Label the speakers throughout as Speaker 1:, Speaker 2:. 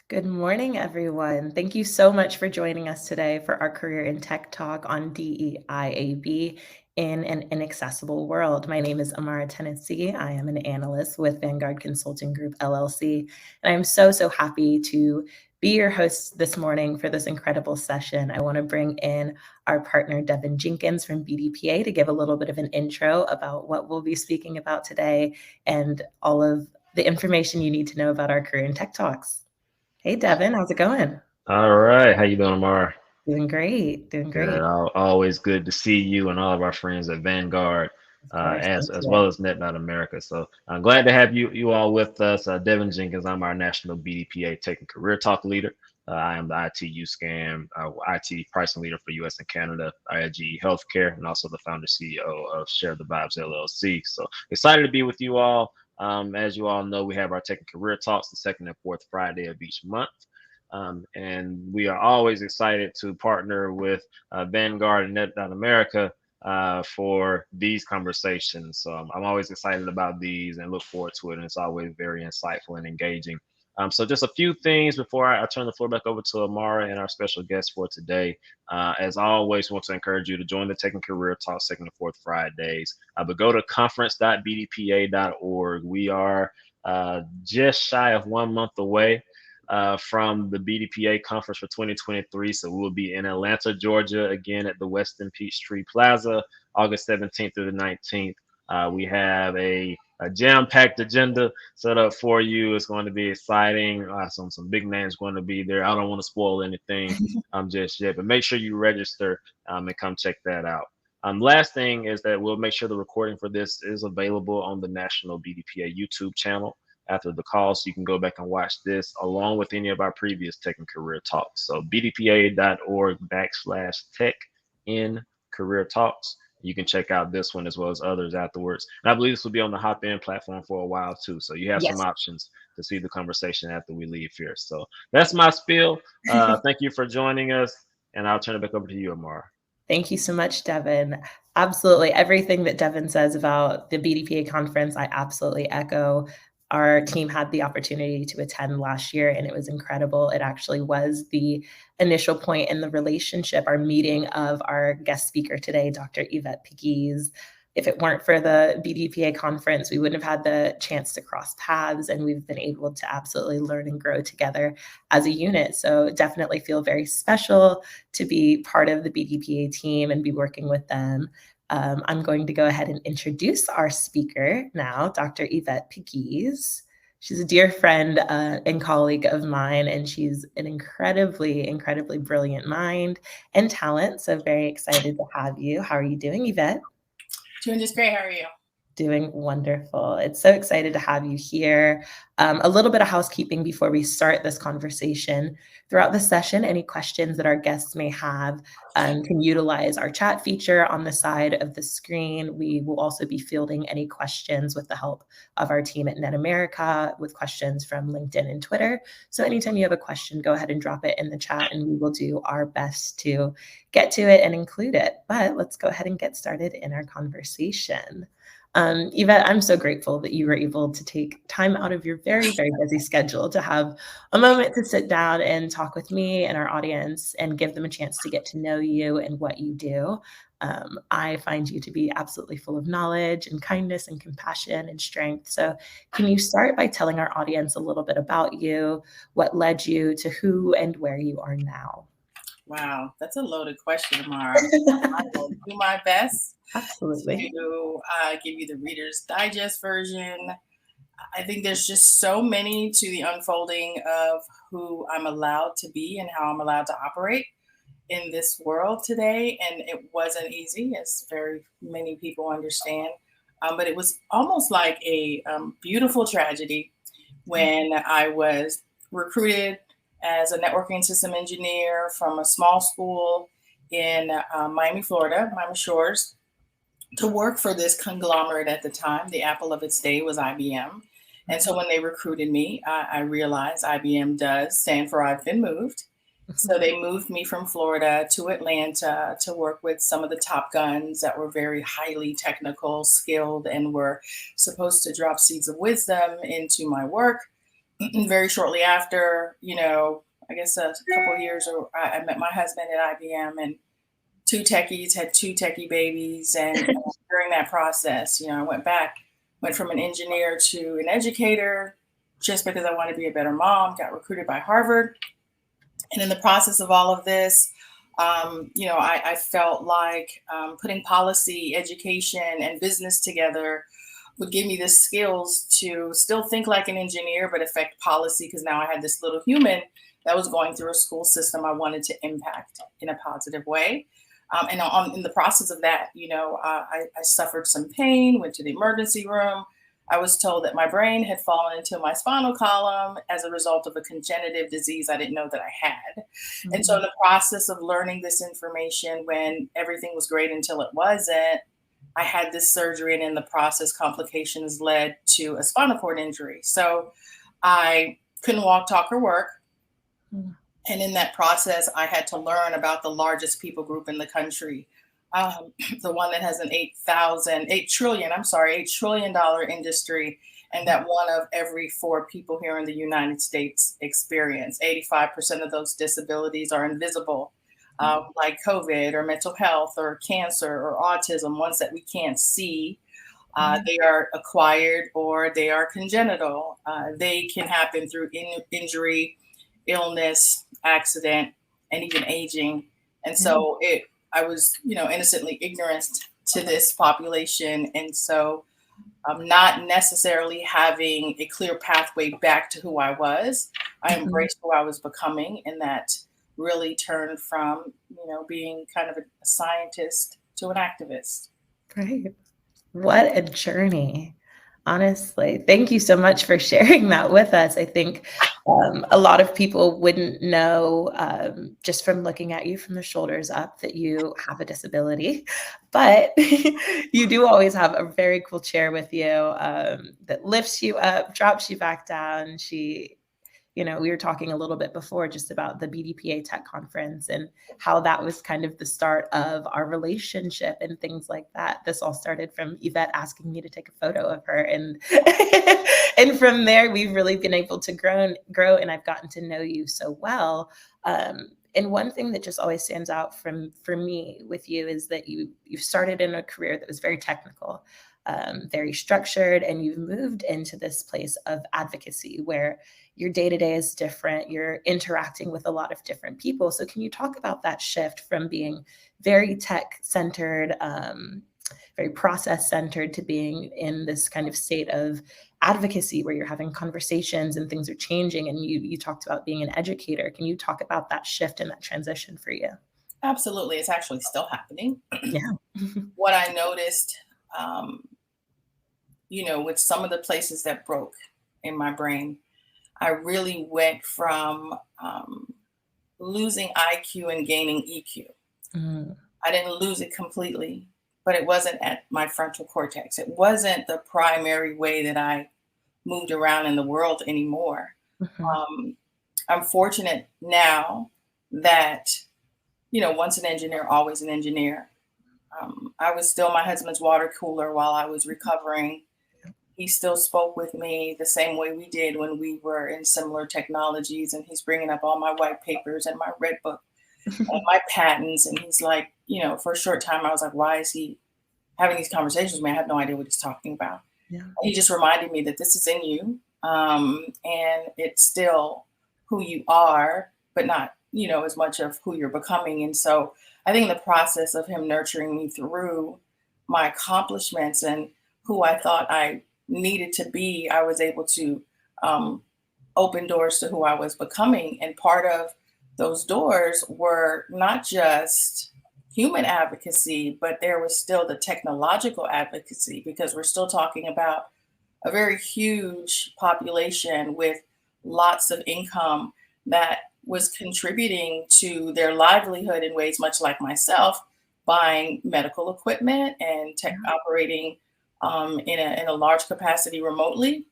Speaker 1: Good morning, everyone. Thank you so much for joining us today for our Career in Tech Talk on DEIAB in an Inaccessible World. My name is Amara Tennessee. I am an analyst with Vanguard Consulting Group, LLC, and I'm so happy to be your host this morning for this incredible session. I want to bring in our partner, Devin Jenkins from BDPA, to give a little bit of an intro about what we'll be speaking about today and all of the information you need to know about our Career in Tech Talks. Hey, Devin, how's it going?
Speaker 2: All right. How you doing, Amar?
Speaker 1: Doing great, doing
Speaker 2: Good.
Speaker 1: great.
Speaker 2: Always good to see you and all of our friends at Vanguard,
Speaker 1: Of course,
Speaker 2: as
Speaker 1: thank
Speaker 2: as
Speaker 1: you.
Speaker 2: well as Net.America. So I'm glad to have you all with us. Devin Jenkins, I'm our National BDPA Tech and Career Talk leader. I am the IT USCAM, IT pricing leader for US and Canada, IIG Healthcare, and also the founder CEO of Share the Vibes LLC. So excited to be with you all. As you all know, we have our Tech and Career Talks the second and fourth Friday of each month. And we are always excited to partner with Vanguard and Net.America for these conversations. So I'm always excited about these and look forward to it. And it's always very insightful and engaging. So just a few things before I turn the floor back over to Amara and our special guest for today. As always, want to encourage you to join the Tech and Career Talk second and fourth Fridays. But go to conference.bdpa.org. We are just shy of 1 month away from the BDPA conference for 2023. So we'll be in Atlanta, Georgia, again at the Westin Peachtree Plaza, August 17th through the 19th. We have a jam-packed agenda set up for you. It's going to be exciting. Some big names going to be there. I don't want to spoil anything just yet, but make sure you register and come check that out. Last thing is that we'll make sure the recording for this is available on the National BDPA YouTube channel after the call, so you can go back and watch this along with any of our previous tech and career talks. So bdpa.org/tech in career talks. You can check out this one as well as others afterwards. And I believe this will be on the Hop In platform for a while too. So you have some
Speaker 1: Yes.
Speaker 2: options to see the conversation after we leave here. So that's my spiel. Thank you for joining us, and I'll turn it back over to you, Amara.
Speaker 1: Thank you so much, Devin. Absolutely. Everything that Devin says about the BDPA conference, I absolutely echo. Our team had the opportunity to attend last year, and it was incredible. It actually was the initial point in the relationship, our meeting of our guest speaker today, Dr. Yvette Pegues. If it weren't for the BDPA conference, we wouldn't have had the chance to cross paths, and we've been able to absolutely learn and grow together as a unit. So definitely feel very special to be part of the BDPA team and be working with them. I'm going to go ahead and introduce our speaker now, Dr. Yvette Pegues. She's a dear friend and colleague of mine, and she's an incredibly brilliant mind and talent. So very excited to have you. How are you doing, Yvette?
Speaker 3: Doing just great. How are you?
Speaker 1: Doing wonderful. It's so excited to have you here. A little bit of housekeeping before we start this conversation. Throughout the session, any questions that our guests may have can utilize our chat feature on the side of the screen. We will also be fielding any questions with the help of our team at Net.America with questions from LinkedIn and Twitter. So anytime you have a question, go ahead and drop it in the chat and we will do our best to get to it and include it. But let's go ahead and get started in our conversation. Yvette, I'm so grateful that you were able to take time out of your very busy schedule to have a moment to sit down and talk with me and our audience and give them a chance to get to know you and what you do. I find you to be absolutely full of knowledge and kindness and compassion and strength. So can you start by telling our audience a little bit about you, what led you to who and where you are now?
Speaker 3: Wow, that's a loaded question, Amara. I will do my best
Speaker 1: Absolutely.
Speaker 3: to give you the Reader's Digest version. I think there's just so many to the unfolding of who I'm allowed to be and how I'm allowed to operate in this world today. And it wasn't easy, as very many people understand. But it was almost like a beautiful tragedy when I was recruited as a networking system engineer from a small school in Miami, Florida, Miami Shores, to work for this conglomerate at the time. The apple of its day was IBM. And so when they recruited me, I realized IBM does stand for I've been moved. So they moved me from Florida to Atlanta to work with some of the top guns that were very highly technical, skilled, and were supposed to drop seeds of wisdom into my work. very shortly after, I guess a couple of years, I met my husband at IBM, and two techies had two techie babies. And during that process, I went from an engineer to an educator just because I wanted to be a better mom, got recruited by Harvard. And in the process of all of this, I felt like putting policy, education, and business together would give me the skills to still think like an engineer, but affect policy, because now I had this little human that was going through a school system I wanted to impact in a positive way. In the process of that, I suffered some pain, went to the emergency room. I was told that my brain had fallen into my spinal column as a result of a congenitive disease I didn't know that I had. Mm-hmm. And so in the process of learning this information, when everything was great until it wasn't, I had this surgery, and in the process, complications led to a spinal cord injury. So I couldn't walk, talk, or work. Mm-hmm. And in that process, I had to learn about the largest people group in the country, the one that has an $8 trillion industry, and that one of every 4 people here in the United States experience. 85% of those disabilities are invisible, like COVID or mental health or cancer or autism, ones that we can't see. They are acquired or they are congenital. They can happen through injury, illness, accident, and even aging. And so I was, innocently ignorant to this population. And so not necessarily having a clear pathway back to who I was, I embraced who I was becoming. And that really turned from, being kind of a scientist to an activist.
Speaker 1: Right. What a journey. Honestly, thank you so much for sharing that with us. I think a lot of people wouldn't know just from looking at you from the shoulders up that you have a disability, but you do always have a very cool chair with you that lifts you up, drops you back down. We were talking a little bit before just about the BDPA Tech Conference and how that was kind of the start of our relationship and things like that. This all started from Yvette asking me to take a photo of her. And and from there, we've really been able to grow, and I've gotten to know you so well. And one thing that just always stands out for me with you is that you started in a career that was very technical, very structured, and you've moved into this place of advocacy where your day-to-day is different. You're interacting with a lot of different people. So can you talk about that shift from being very tech-centered, very process-centered, to being in this kind of state of advocacy where you're having conversations and things are changing, and you talked about being an educator. Can you talk about that shift and that transition for you?
Speaker 3: Absolutely. It's actually still happening.
Speaker 1: Yeah.
Speaker 3: What I noticed, with some of the places that broke in my brain, I really went from losing IQ and gaining EQ. I didn't lose it completely, but it wasn't at my frontal cortex. It wasn't the primary way that I moved around in the world anymore. I'm fortunate now that, once an engineer, always an engineer. I was still my husband's water cooler while I was recovering. He still spoke with me the same way we did when we were in similar technologies. And he's bringing up all my white papers and my red book and my patents. And he's like, for a short time, I was like, why is he having these conversations with me? I have no idea what he's talking about. Yeah. He just reminded me that this is in you. And it's still who you are, but not, as much of who you're becoming. And so I think the process of him nurturing me through my accomplishments and who I thought I needed to be, I was able to open doors to who I was becoming. And part of those doors were not just human advocacy, but there was still the technological advocacy, because we're still talking about a very huge population with lots of income that was contributing to their livelihood in ways much like myself, buying medical equipment and operating in a large capacity remotely.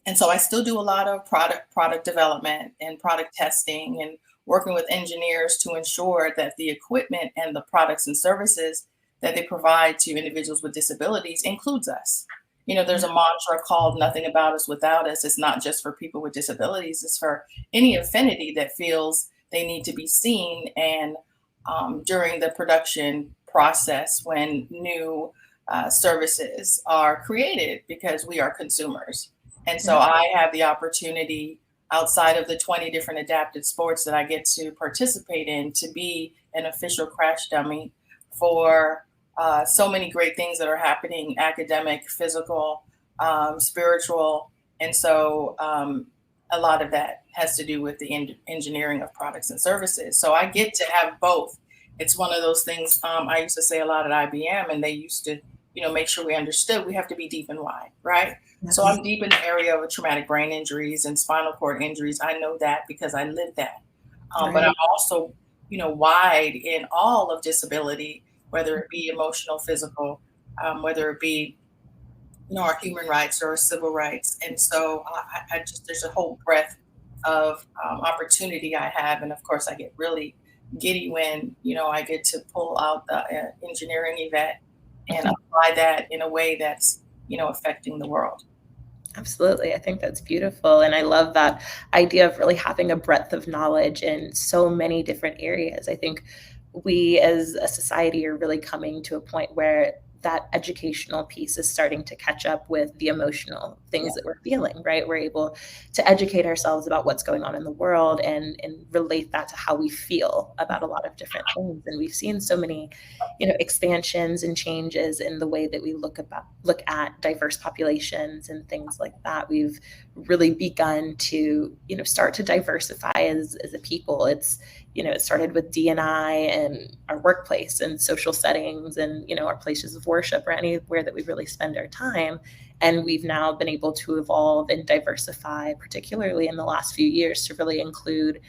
Speaker 3: And so I still do a lot of product development and product testing and working with engineers to ensure that the equipment and the products and services that they provide to individuals with disabilities includes us. There's a mantra called "Nothing About Us Without Us." It's not just for people with disabilities; it's for any affinity that feels they need to be seen. And during the production process, when new services are created, because we are consumers, and so I have the opportunity, outside of the 20 different adapted sports that I get to participate in, to be an official crash dummy for so many great things that are happening: academic, physical, spiritual. And so a lot of that has to do with the engineering of products and services. So I get to have both. It's one of those things I used to say a lot at IBM, and they used to, make sure we understood we have to be deep and wide, right? Yes. So I'm deep in the area of traumatic brain injuries and spinal cord injuries. I know that because I lived that. Right. But I'm also, wide in all of disability, whether it be emotional, physical, whether it be, our human rights or civil rights. And so I just, there's a whole breadth of opportunity I have. And of course, I get really giddy when, I get to pull out the engineering Yvette and apply that in a way that's, affecting the world.
Speaker 1: Absolutely. I think that's beautiful. And I love that idea of really having a breadth of knowledge in so many different areas. I think we as a society are really coming to a point where that educational piece is starting to catch up with the emotional things that we're feeling, right? We're able to educate ourselves about what's going on in the world and relate that to how we feel about a lot of different things. And we've seen so many, expansions and changes in the way that we look at diverse populations and things like that. We've really begun to, start to diversify as a people. It's, it started with D&I and our workplace and social settings and, our places of worship or anywhere that we really spend our time. And we've now been able to evolve and diversify, particularly in the last few years, to really include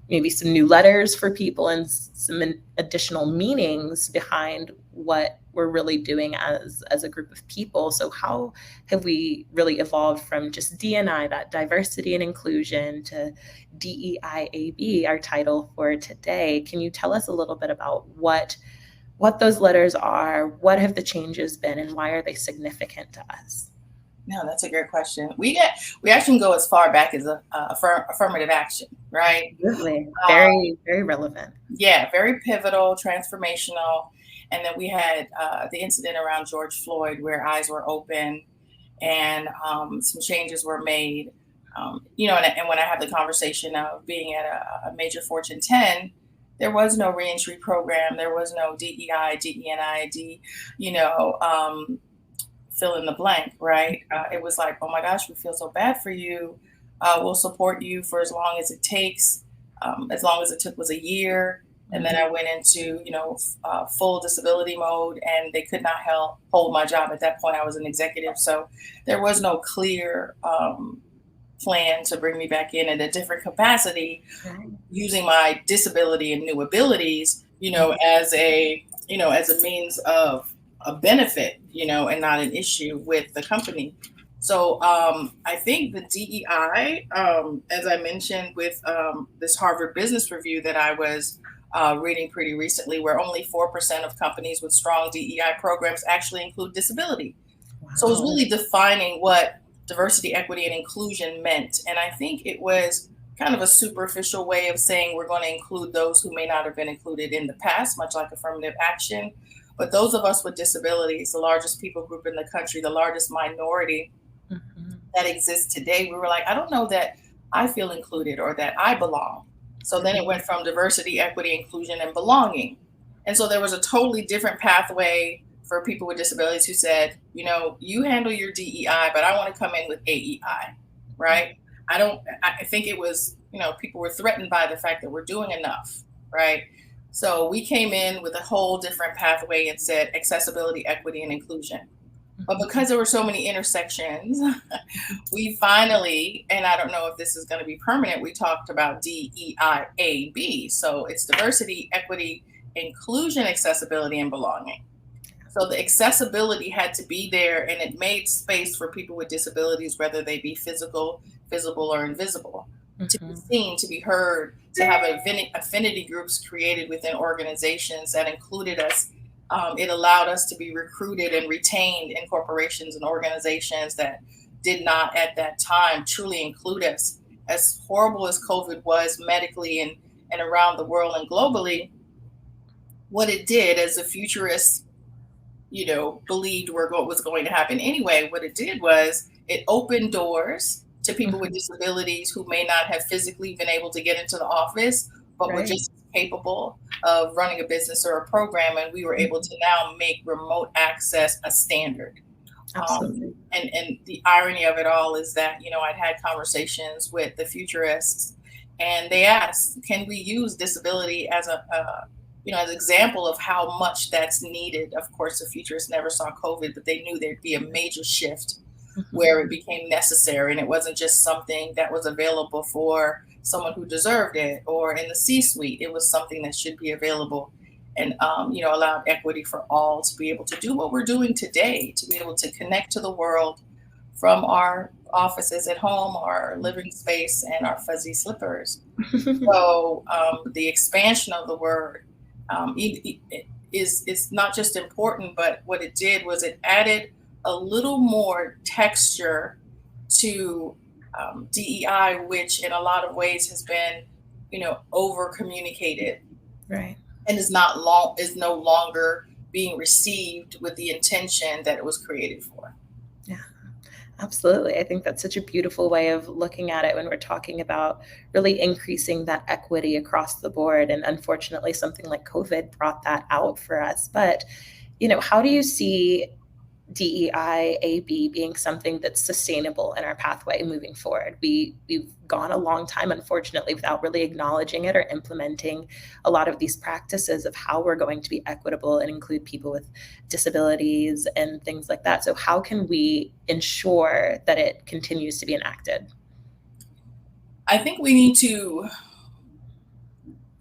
Speaker 1: maybe some new letters for people and some additional meanings behind what we're really doing as a group of people. So how have we really evolved from just D&I, that diversity and inclusion, to DEIAB, our title for today? Can you tell us a little bit about what those letters are? What have the changes been, and why are they significant to us?
Speaker 3: No, that's a great question. We actually can go as far back as affirmative action, right?
Speaker 1: Absolutely. Very, very relevant.
Speaker 3: Yeah, very pivotal, transformational. And then we had the incident around George Floyd, where eyes were open and some changes were made. And when I have the conversation of being at a major Fortune 10, there was no reentry program. There was no DEI, DENI, fill in the blank, right? It was like, oh my gosh, we feel so bad for you. We'll support you for as long as it takes. As long as it took was a year. And then I went into, full disability mode, and they could not hold my job. At that point, I was an executive. So there was no clear plan to bring me back in at a different capacity, using my disability and new abilities, as a means of a benefit, and not an issue with the company. So I think the DEI, as I mentioned with this Harvard Business Review that I was reading pretty recently, where only 4% of companies with strong DEI programs actually include disability. Wow. So it was really defining what diversity, equity, and inclusion meant. And I think it was kind of a superficial way of saying we're going to include those who may not have been included in the past, much like affirmative action. But those of us with disabilities, the largest people group in the country, the largest minority that exists today, we were like, I don't know that I feel included or that I belong. So then it went from diversity, equity, inclusion, and belonging. And so there was a totally different pathway for people with disabilities who said, you handle your DEI, but I want to come in with AEI, right? I think it was, people were threatened by the fact that we're doing enough, right? So we came in with a whole different pathway and said accessibility, equity, and inclusion. But because there were so many intersections, we finally, and I don't know if this is going to be permanent, we talked about DEIAB. So it's diversity, equity, inclusion, accessibility, and belonging. So the accessibility had to be there, and it made space for people with disabilities, whether they be physical, visible, or invisible, to be seen, to be heard, to have affinity groups created within organizations that included us It allowed us to be recruited and retained in corporations and organizations that did not at that time truly include us. As horrible as COVID was medically and around the world and globally, what it did as the futurists, believed what was going to happen anyway, what it did was it opened doors to people with disabilities who may not have physically been able to get into the office, but were just capable of running a business or a program. And we were able to now make remote access a standard.
Speaker 1: Absolutely.
Speaker 3: And the irony of it all is that, I'd had conversations with the futurists, and they asked, can we use disability as as an example of how much that's needed? Of course, the futurists never saw COVID, but they knew there'd be a major shift where it became necessary. And it wasn't just something that was available for someone who deserved it or in the C-suite. It was something that should be available and, allowed equity for all to be able to do what we're doing today, to be able to connect to the world from our offices at home, our living space, and our fuzzy slippers. So the expansion of the word is not just important, but what it did was it added a little more texture to DEI, which in a lot of ways has been, over communicated,
Speaker 1: right,
Speaker 3: and is no longer being received with the intention that it was created for.
Speaker 1: Yeah, absolutely. I think that's such a beautiful way of looking at it when we're talking about really increasing that equity across the board. And unfortunately, something like COVID brought that out for us. But, how do you see DEIAB being something that's sustainable in our pathway moving forward? We've gone a long time, unfortunately, without really acknowledging it or implementing a lot of these practices of how we're going to be equitable and include people with disabilities and things like that. So how can we ensure that it continues to be enacted?
Speaker 3: I think we need to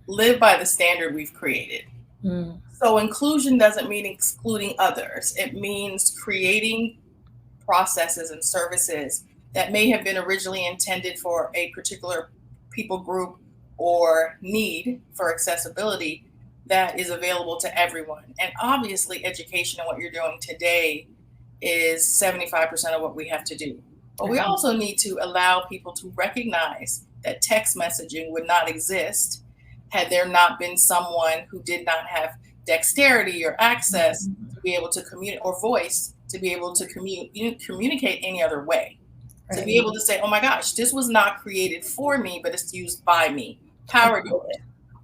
Speaker 3: live by the standard we've created. So inclusion doesn't mean excluding others. It means creating processes and services that may have been originally intended for a particular people group or need for accessibility that is available to everyone. And obviously education and what you're doing today is 75% of what we have to do. But we also need to allow people to recognize that text messaging would not exist had there not been someone who did not have dexterity or access to be able to communicate, or voice to be able to communicate any other way. To be able to say, oh my gosh, this was not created for me, but it's used by me. Power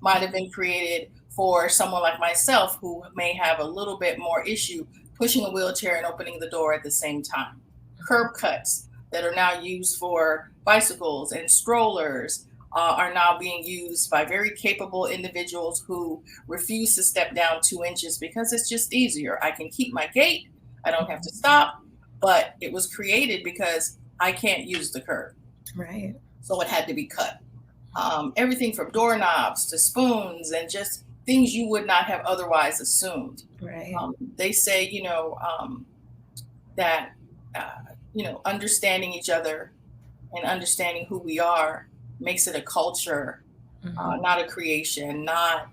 Speaker 3: might have been created for someone like myself who may have a little bit more issue pushing a wheelchair and opening the door at the same time. Curb cuts that are now used for bicycles and strollers are now being used by very capable individuals who refuse to step down 2 inches because it's just easier. I can keep my gait. I don't have to stop, but it was created because I can't use the curb.
Speaker 1: Right.
Speaker 3: So it had to be cut. Everything from doorknobs to spoons and just things you would not have otherwise assumed.
Speaker 1: Right.
Speaker 3: They say, that, understanding each other and understanding who we are makes it a culture, not a creation, not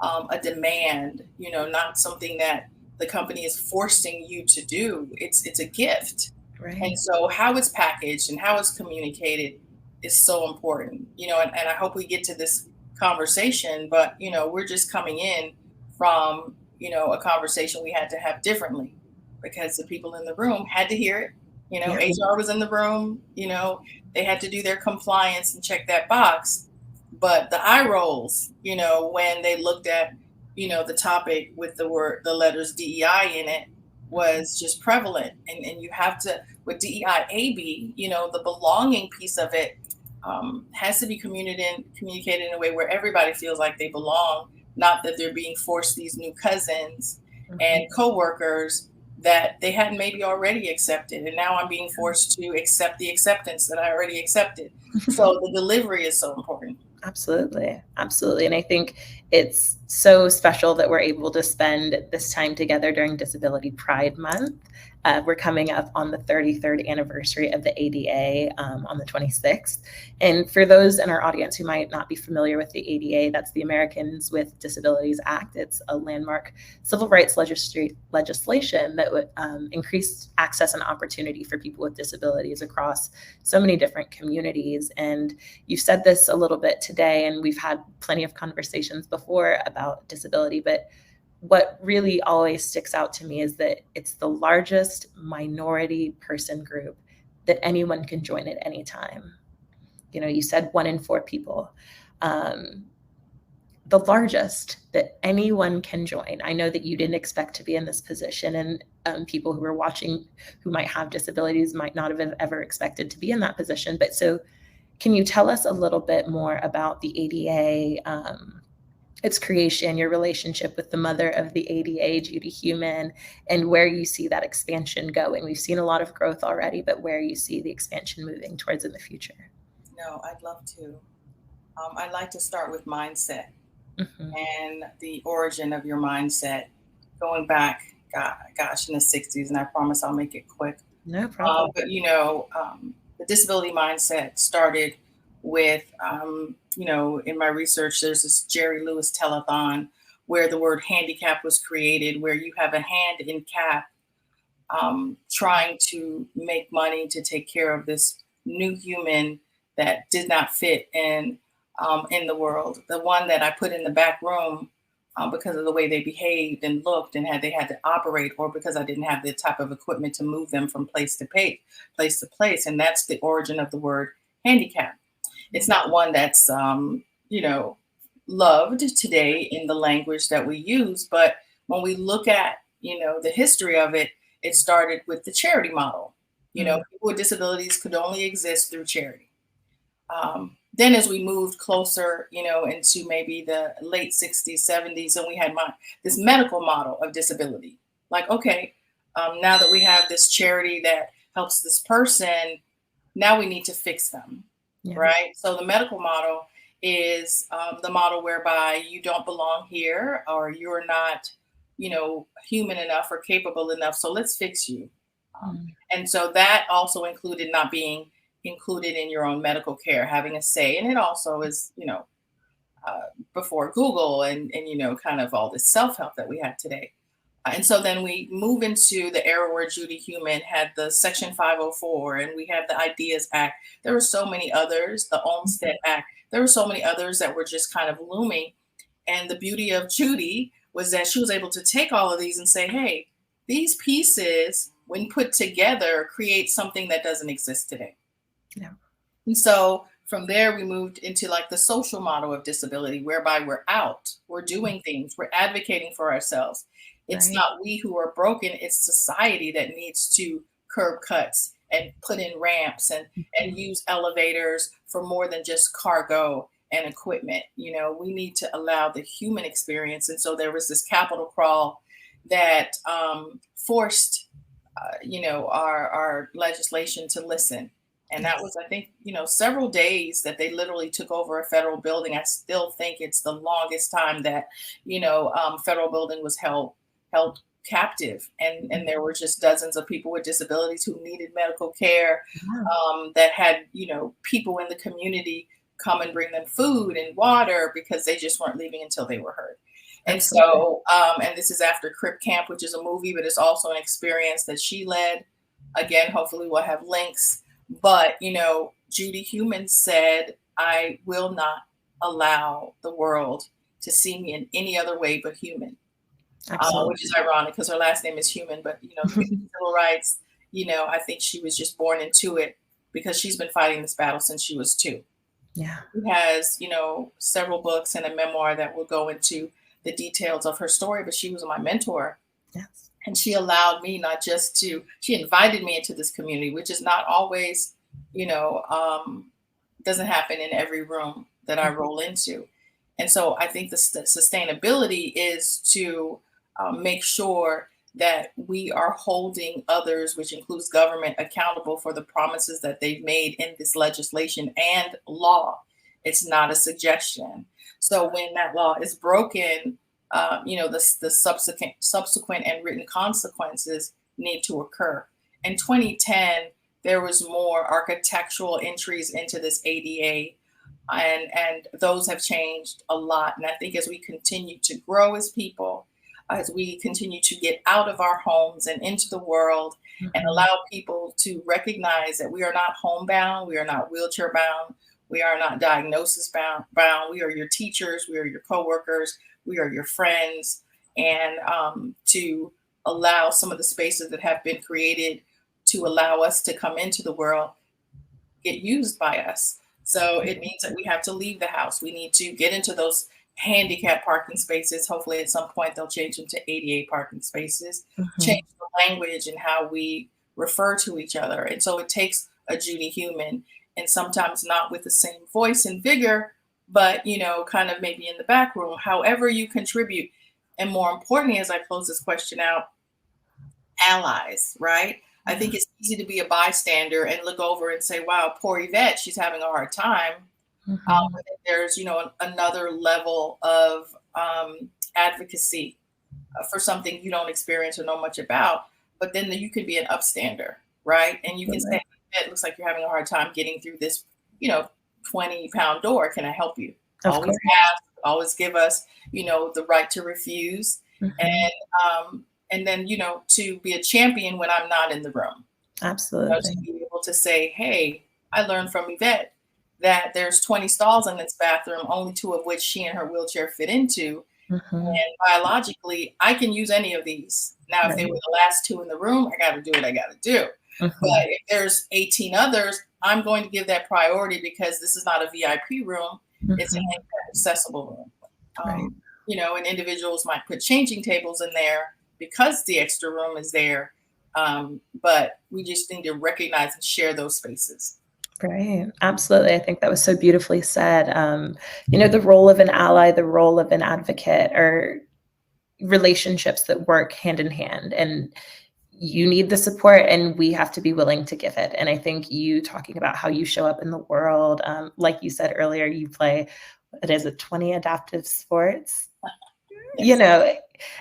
Speaker 3: a demand, not something that the company is forcing you to do. It's a gift.
Speaker 1: Right.
Speaker 3: And so how it's packaged and how it's communicated is so important, and I hope we get to this conversation, but, we're just coming in from, a conversation we had to have differently because the people in the room had to hear it. HR was in the room, they had to do their compliance and check that box. But the eye rolls, when they looked at, the topic with the letters DEI in it was just prevalent. And you have to, with DEIAB, the belonging piece of it has to be communicated in a way where everybody feels like they belong, not that they're being forced these new cousins and coworkers that they hadn't maybe already accepted. And now I'm being forced to accept the acceptance that I already accepted. So the delivery is so important.
Speaker 1: Absolutely. Absolutely. And I think it's so special that we're able to spend this time together during Disability Pride Month We're coming up on the 33rd anniversary of the ADA on the 26th. And for those in our audience who might not be familiar with the ADA, that's the Americans with Disabilities Act. It's a landmark civil rights legislation that would increase access and opportunity for people with disabilities across so many different communities. And you've said this a little bit today, and we've had plenty of conversations before about disability, but what really always sticks out to me is that it's the largest minority person group that anyone can join at any time. You know, you said 1 in 4 people. The largest that anyone can join. I know that you didn't expect to be in this position, and people who are watching who might have disabilities might not have ever expected to be in that position. But so can you tell us a little bit more about the ADA, its creation, your relationship with the mother of the ADA, Judy Heumann, and where you see that expansion going? We've seen a lot of growth already, but where you see the expansion moving towards in the future?
Speaker 3: No, I'd love to. I'd like to start with mindset and the origin of your mindset, going back, gosh, in the 60s, and I promise I'll make it quick.
Speaker 1: No problem.
Speaker 3: But, the disability mindset started with, in my research, there's this Jerry Lewis telethon where the word handicap was created, where you have a hand in cap trying to make money to take care of this new human that did not fit in the world. The one that I put in the back room because of the way they behaved and looked and they had to operate, or because I didn't have the type of equipment to move them from place to place. And that's the origin of the word handicap. It's not one that's, loved today in the language that we use. But when we look at, the history of it, it started with the charity model. People with disabilities could only exist through charity. Then as we moved closer, into maybe the late 60s, 70s, and we had this medical model of disability. Like, okay, now that we have this charity that helps this person, now we need to fix them, right? So the medical model is the model whereby you don't belong here, or you're not, human enough or capable enough, so let's fix you. And so that also included not being included in your own medical care, having a say. And it also is, before Google and kind of all this self-help that we have today. And so then we move into the era where Judy Heumann had the Section 504, and we have the IDEAS Act. There were so many others, the Olmstead Act. There were so many others that were just kind of looming. And the beauty of Judy was that she was able to take all of these and say, hey, these pieces, when put together, create something that doesn't exist today. Yeah. And so from there, we moved into like the social model of disability, whereby we're out, we're doing things, we're advocating for ourselves. It's not we who are broken, it's society that needs to curb cuts and put in ramps and use elevators for more than just cargo and equipment. We need to allow the human experience. And so there was this capital crawl that forced, our legislation to listen. And that was, I think, several days that they literally took over a federal building. I still think it's the longest time that, federal building was held captive. And there were just dozens of people with disabilities who needed medical care, that had, people in the community come and bring them food and water because they just weren't leaving until they were heard. And so, and this is after Crip Camp, which is a movie, but it's also an experience that she led. Again, hopefully we'll have links. But, Judy Heumann said, I will not allow the world to see me in any other way but human, which is ironic because her last name is Heumann. But, civil rights, I think she was just born into it because she's been fighting this battle since she was 2. Yeah. She has, several books and a memoir that will go into the details of her story, but she was my mentor. Yes. And she allowed me she invited me into this community, which is not always, doesn't happen in every room that I roll into. And so I think the sustainability is to make sure that we are holding others, which includes government, accountable for the promises that they've made in this legislation and law. It's not a suggestion. So when that law is broken, the subsequent and written consequences need to occur. In 2010, there was more architectural entries into this ADA, and those have changed a lot. And I think as we continue to grow as people, as we continue to get out of our homes and into the world, and allow people to recognize that we are not homebound, we are not wheelchair bound, we are not diagnosis bound. We are your teachers, we are your coworkers, we are your friends, and to allow some of the spaces that have been created to allow us to come into the world get used by us. So it means that we have to leave the house. We need to get into those handicap parking spaces. Hopefully at some point they'll change them to ADA parking spaces, change the language and how we refer to each other. And so it takes a Judy human, and sometimes not with the same voice and vigor, but, you know, kind of maybe in the back room, however you contribute. And more importantly, as I close this question out, allies, right? I think it's easy to be a bystander and look over and say, wow, poor Yvette, she's having a hard time. But there's, you know, another level of advocacy for something you don't experience or know much about. But then you could be an upstander, right? And you can say, it looks like you're having a hard time getting through this, you know, 20-pound door. Can I help you? Always ask, always give us, you know, the right to refuse. And then, you know, to be a champion when I'm not in the room.
Speaker 1: Absolutely.
Speaker 3: You know, to be able to say, hey, I learned from Yvette that there's 20 stalls in this bathroom, only 2 of which she and her wheelchair fit into. And biologically, I can use any of these. Now, if they were the last 2 in the room, I got to do what I got to do. But if there's 18 others, I'm going to give that priority because this is not a VIP room. It's an accessible room. You know, and individuals might put changing tables in there because the extra room is there. But we just need to recognize and share those spaces.
Speaker 1: Right. Absolutely. I think that was so beautifully said. You know, the role of an ally, the role of an advocate are relationships that work hand in hand, and you need the support and we have to be willing to give it. And I think you talking about how you show up in the world, like you said earlier, you play, what is it, 20 adaptive sports? You know,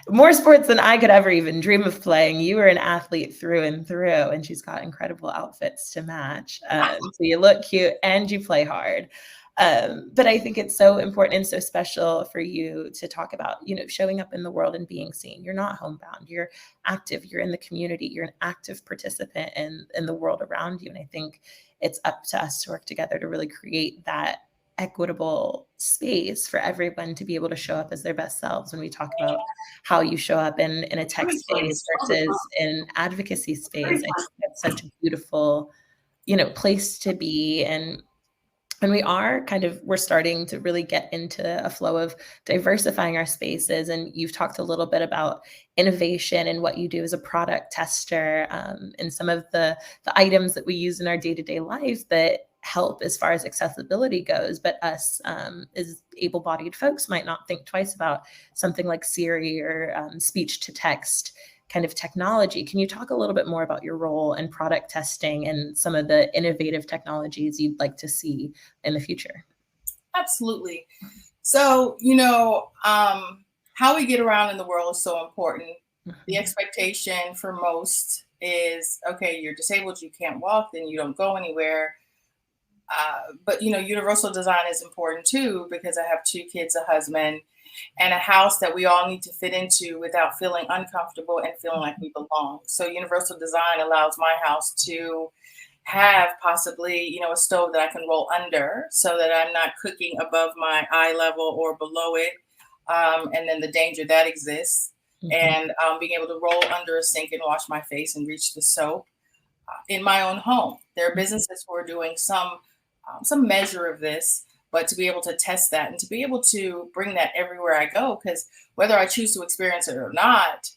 Speaker 1: more sports than I could ever even dream of playing. You were an athlete through and through, and she's got incredible outfits to match. So you look cute and you play hard. But I think it's so important and so special for you to talk about, you know, showing up in the world and being seen. You're not homebound, you're active, you're in the community, you're an active participant in the world around you. And I think it's up to us to work together to really create that equitable space for everyone to be able to show up as their best selves. When we talk about how you show up in a tech space versus in advocacy space, I think that's such a beautiful, you know, place to be. And we're starting to really get into a flow of diversifying our spaces. And you've talked a little bit about innovation and what you do as a product tester, and some of the items that we use in our day-to-day life that help as far as accessibility goes. But us as able-bodied folks might not think twice about something like Siri or speech to text kind of technology. Can you talk a little bit more about your role in product testing and some of the innovative technologies you'd like to see in the future?
Speaker 3: Absolutely. So, you know, how we get around in the world is so important. The expectation for most is, okay, you're disabled, you can't walk, then you don't go anywhere. But, you know, universal design is important too, because I have 2 kids, a husband, and a house that we all need to fit into without feeling uncomfortable and feeling like we belong. So universal design allows my house to have possibly, you know, a stove that I can roll under so that I'm not cooking above my eye level or below it. And then the danger that exists. And being able to roll under a sink and wash my face and reach the soap in my own home. There are businesses who are doing some measure of this, but to be able to test that and to be able to bring that everywhere I go, because whether I choose to experience it or not,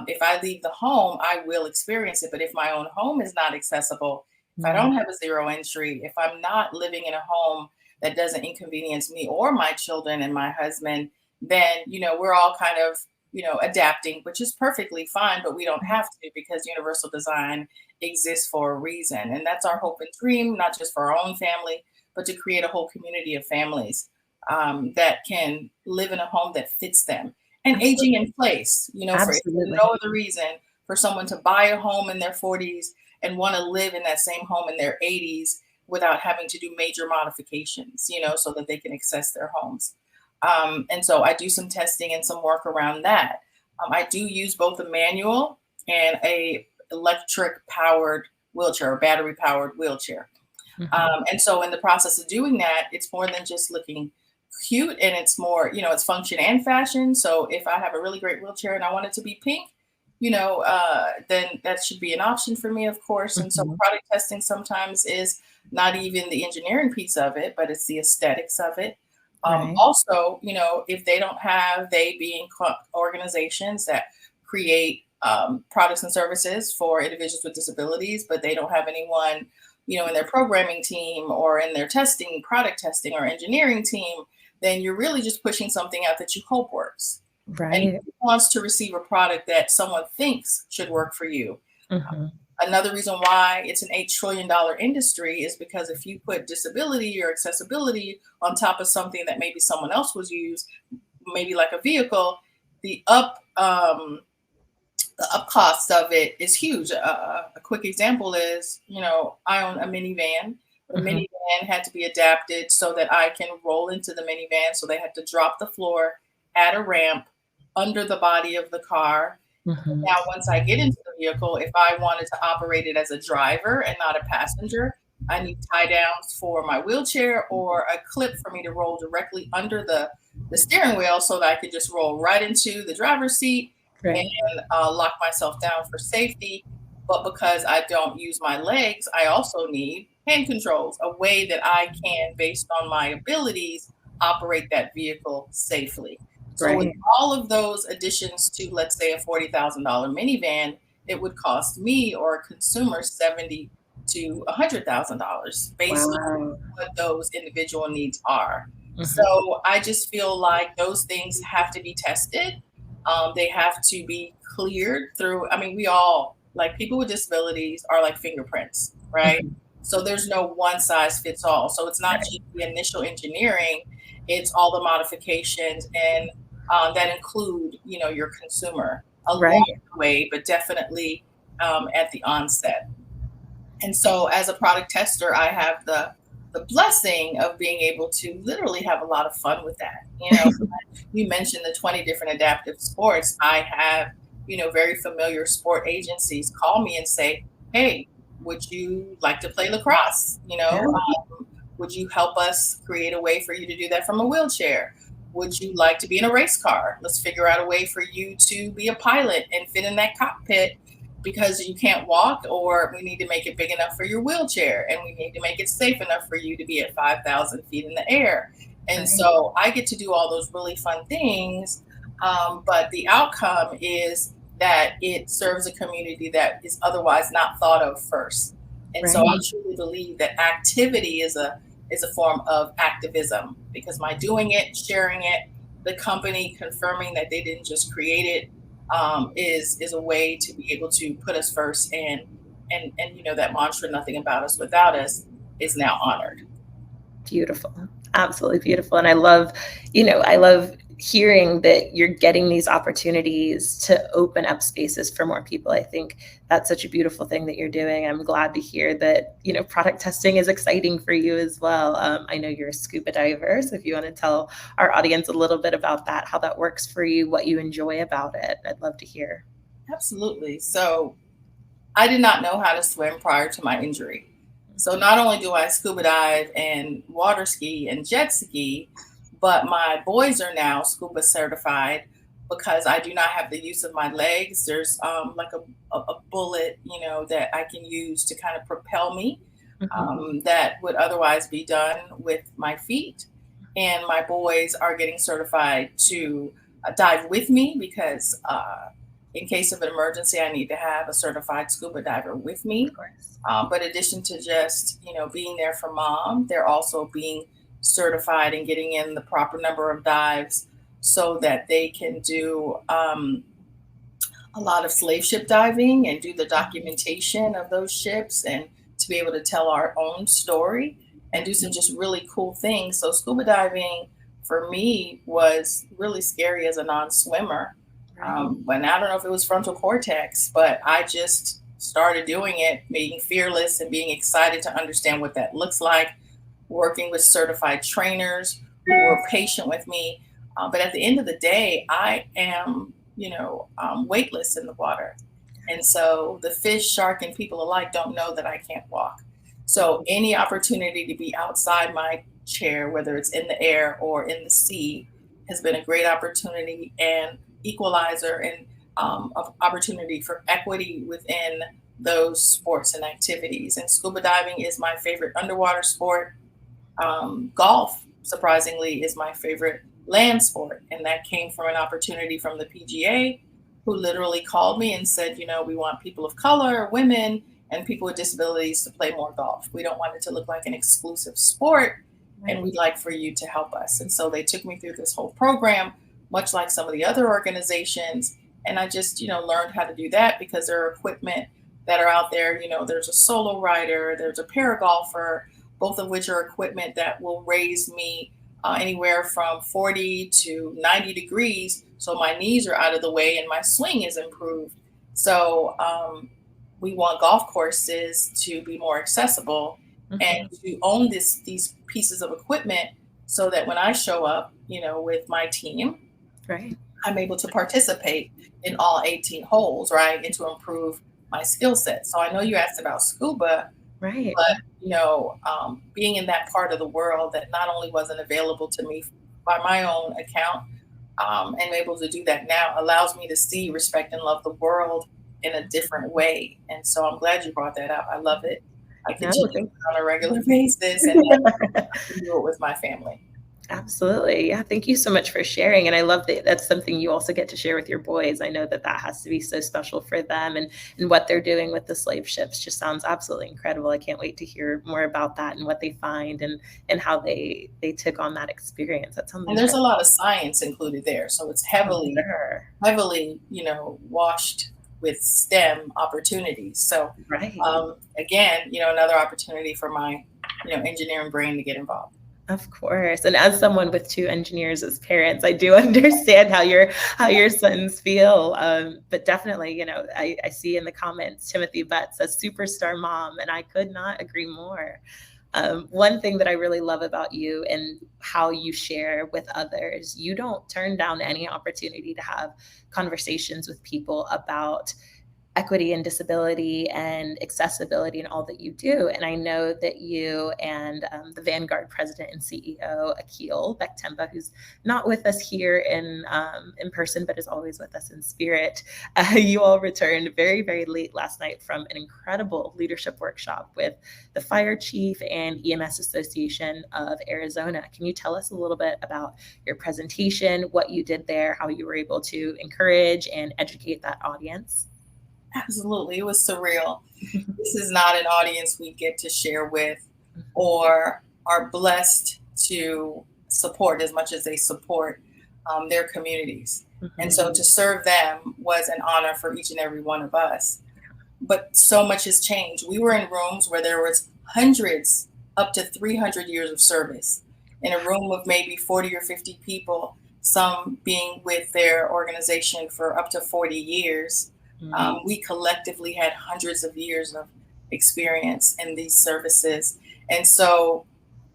Speaker 3: if I leave the home, I will experience it. But if my own home is not accessible, if I don't have a zero entry, if I'm not living in a home that doesn't inconvenience me or my children and my husband, then, you know, we're all kind of, you know, adapting, which is perfectly fine, but we don't have to, because universal design exists for a reason. And that's our hope and dream, not just for our own family, but to create a whole community of families that can live in a home that fits them. And aging in place, you know, for no other reason, for someone to buy a home in their 40s and want to live in that same home in their 80s without having to do major modifications, so that they can access their homes. And so I do some testing and some work around that. I do use both a manual and a electric powered wheelchair or battery powered wheelchair. And so in the process of doing that, it's more than just looking cute, and it's more, it's function and fashion. So if I have a really great wheelchair and I want it to be pink, then that should be an option for me, of course. And so product testing sometimes is not even the engineering piece of it, but it's the aesthetics of it. Right. Also, if they being organizations that create products and services for individuals with disabilities, but they don't have anyone, in their programming team or in their product testing or engineering team, then you're really just pushing something out that you hope works. Right. And who wants to receive a product that someone thinks should work for you? Another reason why it's an $8 trillion industry is because if you put disability or accessibility on top of something that maybe someone else was used, maybe like a vehicle, the up cost of it is huge. A quick example is, I own a minivan. The minivan had to be adapted so that I can roll into the minivan. So they had to drop the floor, add a ramp under the body of the car. Now, once I get into the vehicle, if I wanted to operate it as a driver and not a passenger, I need tie downs for my wheelchair or a clip for me to roll directly under the steering wheel so that I could just roll right into the driver's seat and lock myself down for safety. But because I don't use my legs, I also need hand controls, a way that I can, based on my abilities, operate that vehicle safely. So with all of those additions to, let's say, a $40,000 minivan, it would cost me or a consumer $70,000 to $100,000 based on what those individual needs are. So I just feel like those things have to be tested. They have to be cleared through. I mean, we all, like people with disabilities, are like fingerprints, right? So there's no one size fits all. So it's not just the initial engineering, it's all the modifications and that include, your consumer along the way, but definitely at the onset. And so as a product tester, I have the blessing of being able to literally have a lot of fun with that. You mentioned the 20 different adaptive sports. I have, very familiar sport agencies call me and say, hey, would you like to play lacrosse? Would you help us create a way for you to do that from a wheelchair? Would you like to be in a race car? Let's figure out a way for you to be a pilot and fit in that cockpit because you can't walk, or we need to make it big enough for your wheelchair and we need to make it safe enough for you to be at 5,000 feet in the air. And so I get to do all those really fun things. But the outcome is that it serves a community that is otherwise not thought of first. And so I truly believe that activity is a form of activism, because by doing it, sharing it, the company confirming that they didn't just create it, is a way to be able to put us first, and that mantra, nothing about us without us, is now honored.
Speaker 1: Beautiful. Absolutely beautiful. And I love hearing that you're getting these opportunities to open up spaces for more people. I think that's such a beautiful thing that you're doing. I'm glad to hear that, product testing is exciting for you as well. I know you're a scuba diver, so if you want to tell our audience a little bit about that, how that works for you, what you enjoy about it, I'd love to hear.
Speaker 3: Absolutely. So I did not know how to swim prior to my injury. So not only do I scuba dive and water ski and jet ski, but my boys are now scuba certified because I do not have the use of my legs. There's like a bullet, that I can use to kind of propel me, that would otherwise be done with my feet. And my boys are getting certified to dive with me because in case of an emergency, I need to have a certified scuba diver with me. But in addition to just, being there for mom, they're also being certified and getting in the proper number of dives so that they can do a lot of slave ship diving and do the documentation of those ships and to be able to tell our own story and do some just really cool things. So scuba diving for me was really scary as a non-swimmer. But I don't know if it was frontal cortex, but I just started doing it, being fearless and being excited to understand what that looks like, working with certified trainers who were patient with me. But at the end of the day, I am, weightless in the water. And so the fish, shark, and people alike don't know that I can't walk. So any opportunity to be outside my chair, whether it's in the air or in the sea, has been a great opportunity and equalizer and opportunity for equity within those sports and activities. And scuba diving is my favorite underwater sport. Golf, surprisingly, is my favorite land sport. And that came from an opportunity from the PGA, who literally called me and said, we want people of color, women, and people with disabilities to play more golf. We don't want it to look like an exclusive sport, and we'd like for you to help us. And so they took me through this whole program, much like some of the other organizations. And I just, learned how to do that because there are equipment that are out there. There's a solo rider, there's a paragolfer, both of which are equipment that will raise me anywhere from 40 to 90 degrees. So my knees are out of the way and my swing is improved. So we want golf courses to be more accessible and to own these pieces of equipment so that when I show up, with my team,
Speaker 1: right,
Speaker 3: I'm able to participate in all 18 holes, right, and to improve my skill set. So I know you asked about scuba,
Speaker 1: right,
Speaker 3: but being in that part of the world that not only wasn't available to me by my own account, and able to do that now allows me to see, respect, and love the world in a different way. And so I'm glad you brought that up. I love it. I can do it on a regular basis and I can do it with my family.
Speaker 1: Absolutely. Yeah. Thank you so much for sharing. And I love that that's something you also get to share with your boys. I know that has to be so special for them, and what they're doing with the slave ships just sounds absolutely incredible. I can't wait to hear more about that and what they find and how they took on that experience. That sounds
Speaker 3: and there's a lot of science included there. So it's heavily, washed with STEM opportunities. So again, another opportunity for my, engineering brain to get involved.
Speaker 1: Of course. And as someone with two engineers as parents, I do understand how your sons feel. But definitely, I see in the comments, Timothy Butts says superstar mom, and I could not agree more. One thing that I really love about you and how you share with others, you don't turn down any opportunity to have conversations with people about equity and disability and accessibility and all that you do. And I know that you and the Vanguard president and CEO, Akil Bektemba, who's not with us here in person, but is always with us in spirit, you all returned very, very late last night from an incredible leadership workshop with the fire chief and EMS Association of Arizona. Can you tell us a little bit about your presentation, what you did there, how you were able to encourage and educate that audience?
Speaker 3: Absolutely. It was surreal. This is not an audience we get to share with or are blessed to support as much as they support their communities. And so to serve them was an honor for each and every one of us. But so much has changed. We were in rooms where there was hundreds, up to 300 years of service in a room of maybe 40 or 50 people, some being with their organization for up to 40 years. We collectively had hundreds of years of experience in these services. And so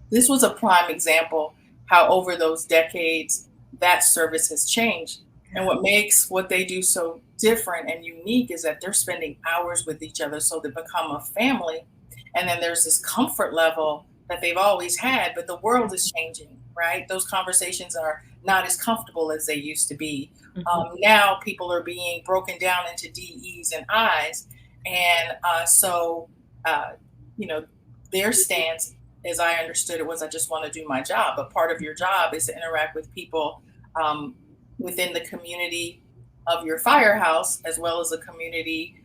Speaker 3: this was a prime example how over those decades that service has changed. And what makes what they do so different and unique is that they're spending hours with each other, so they become a family. And then there's this comfort level that they've always had, but the world is changing, right? Those conversations are not as comfortable as they used to be. Now people are being broken down into D's and I's. And their stance, as I understood it, was I just want to do my job. But part of your job is to interact with people within the community of your firehouse, as well as the community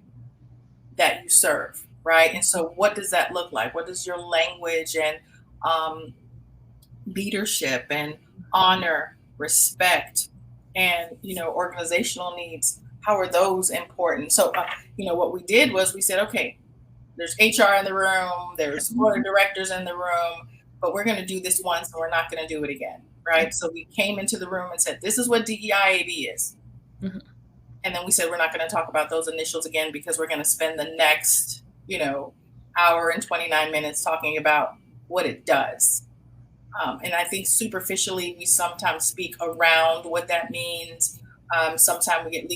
Speaker 3: that you serve, right? And so what does that look like? What does your language and leadership and honor, respect, and organizational needs, how are those important? So what we did was we said, okay, there's HR in the room, there's board of directors in the room, but we're going to do this once and we're not going to do it again, right? So we came into the room and said, this is what DEIAB is. And then we said, we're not going to talk about those initials again because we're going to spend the next, hour and 29 minutes talking about what it does. And I think superficially, we sometimes speak around what that means. Sometimes we get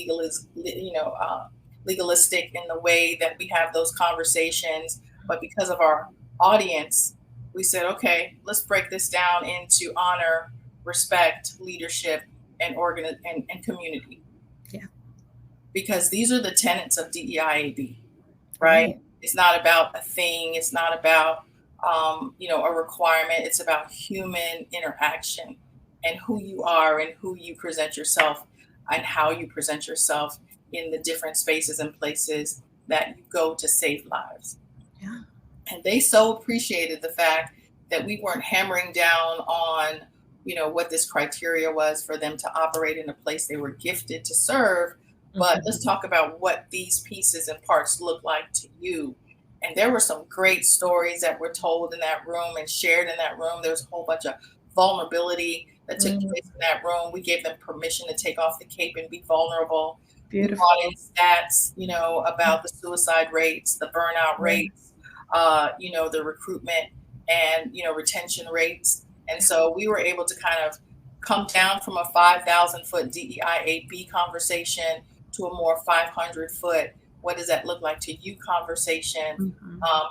Speaker 3: legalistic in the way that we have those conversations. But because of our audience, we said, okay, let's break this down into honor, respect, leadership, and community.
Speaker 1: Yeah.
Speaker 3: Because these are the tenets of DEIAB, right? It's not about a thing. It's not about a requirement. It's about human interaction and who you are and who you present yourself and how you present yourself in the different spaces and places that you go to save lives.
Speaker 1: Yeah.
Speaker 3: And they so appreciated the fact that we weren't hammering down on, what this criteria was for them to operate in a place they were gifted to serve. But let's talk about what these pieces and parts look like to you. And there were some great stories that were told in that room and shared in that room. There was a whole bunch of vulnerability that took place in that room. We gave them permission to take off the cape and be vulnerable.
Speaker 1: Beautiful.
Speaker 3: We brought in stats, about the suicide rates, the burnout rates, the recruitment and, retention rates. And so we were able to kind of come down from a 5,000-foot DEIAB conversation to a more 500-foot, what does that look like to you conversation?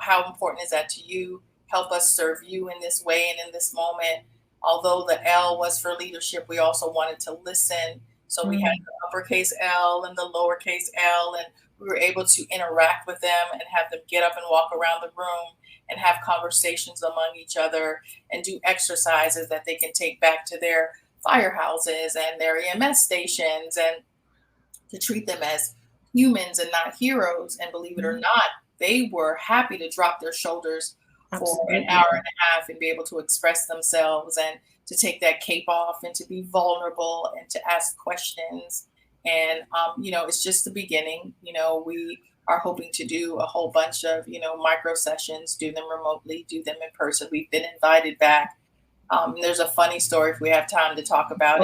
Speaker 3: How important is that to you? Help us serve you in this way and in this moment. Although the L was for leadership, we also wanted to listen. So we had the uppercase L and the lowercase L, and we were able to interact with them and have them get up and walk around the room and have conversations among each other and do exercises that they can take back to their firehouses and their EMS stations, and to treat them as humans and not heroes. And believe it or not, they were happy to drop their shoulders for an hour and a half and be able to express themselves and to take that cape off and to be vulnerable and to ask questions. And, it's just the beginning. We are hoping to do a whole bunch of, micro sessions, do them remotely, do them in person. We've been invited back. There's a funny story if we have time to talk about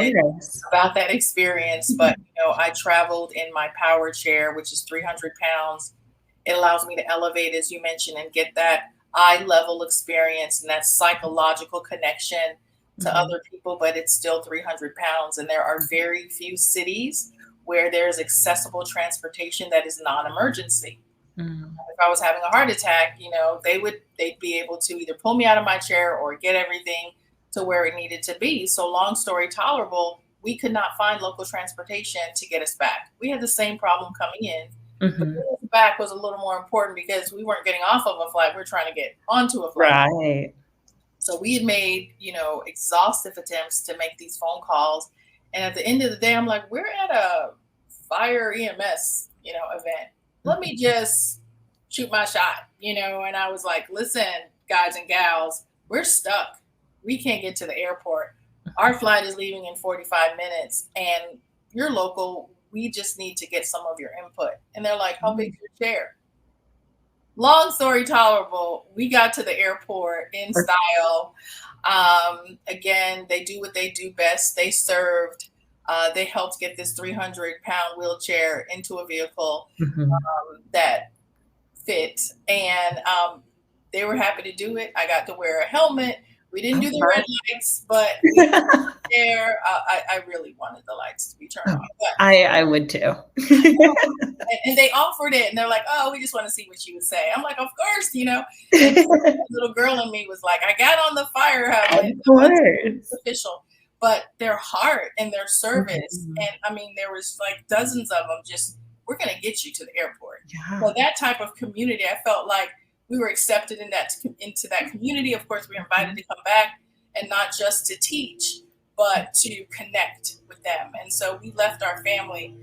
Speaker 3: about that experience. But, I traveled in my power chair, which is 300 pounds. It allows me to elevate, as you mentioned, and get that eye level experience and that psychological connection to other people, but it's still 300 pounds. And there are very few cities where there's accessible transportation that is non-emergency. If I was having a heart attack, they'd be able to either pull me out of my chair or get everything to where it needed to be. So long story tolerable, we could not find local transportation to get us back. We had the same problem coming in. But getting us back was a little more important because we weren't getting off of a flight. We're trying to get onto a flight. Right. So we had made, exhaustive attempts to make these phone calls. And at the end of the day, I'm like, we're at a fire EMS, event. Let me just shoot my shot, and I was like, listen, guys and gals, we're stuck. We can't get to the airport. Our flight is leaving in 45 minutes and you're local. We just need to get some of your input. And they're like, how big is your chair? Long story tolerable, we got to the airport in style. Again, they do what they do best. They served. They helped get this 300-pound wheelchair into a vehicle that fit. And they were happy to do it. I got to wear a helmet. We didn't do the red lights, but there, I really wanted the lights to be turned on. But,
Speaker 1: I would too.
Speaker 3: and they offered it, and they're like, "Oh, we just want to see what you would say." I'm like, "Of course, And the little girl in me was like, "I got on the fire helmet." Of course, it's official. But their heart and their service, and I mean, there was like dozens of them. Just, we're gonna get you to the airport. Yeah. So that type of community, I felt like we were accepted into that community. Of course, we were invited to come back, and not just to teach, but to connect with them. And so we left our family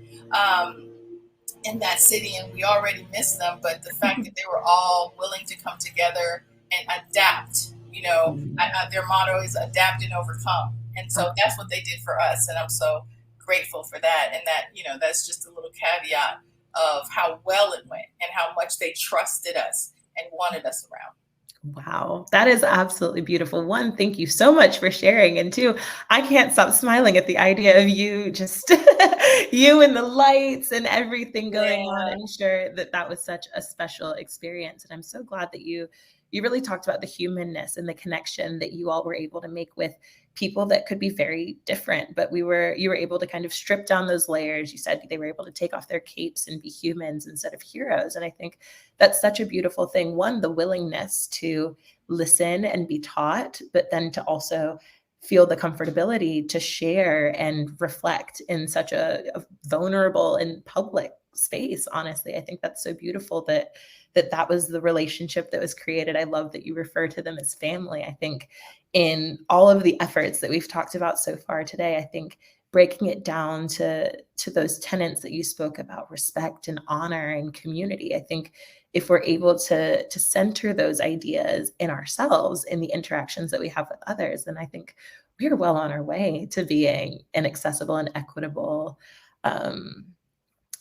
Speaker 3: in that city, and we already missed them. But the fact that they were all willing to come together and adapt, their motto is adapt and overcome. And so that's what they did for us. And I'm so grateful for that. And that, that's just a little caveat of how well it went and how much they trusted us and wanted us around.
Speaker 1: Wow, that is absolutely beautiful. One, thank you so much for sharing. And two, I can't stop smiling at the idea of you just you and the lights and everything going on.
Speaker 3: Yeah.
Speaker 1: I'm sure that that was such a special experience. And I'm so glad that you really talked about the humanness and the connection that you all were able to make with people that could be very different, but you were able to kind of strip down those layers. You said they were able to take off their capes and be humans instead of heroes. And I think that's such a beautiful thing. One, the willingness to listen and be taught, but then to also feel the comfortability to share and reflect in such a vulnerable and public space. Honestly, I think that's so beautiful that was the relationship that was created. I love that you refer to them as family. I think in all of the efforts that we've talked about so far today, I think breaking it down to those tenets that you spoke about, respect and honor and community, I think if we're able to center those ideas in ourselves, in the interactions that we have with others, then I think we're well on our way to being an accessible and equitable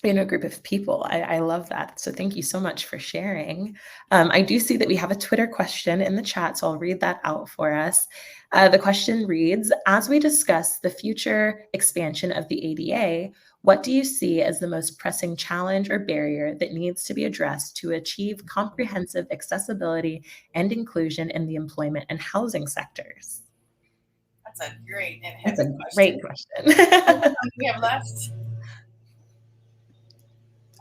Speaker 1: group of people. I love that. So thank you so much for sharing. I do see that we have a Twitter question in the chat, so I'll read that out for us. The question reads, as we discuss the future expansion of the ADA, what do you see as the most pressing challenge or barrier that needs to be addressed to achieve comprehensive accessibility and inclusion in the employment and housing sectors?
Speaker 3: That's a great and
Speaker 1: That's a
Speaker 3: heavy
Speaker 1: great
Speaker 3: question.
Speaker 1: question.
Speaker 3: We have left.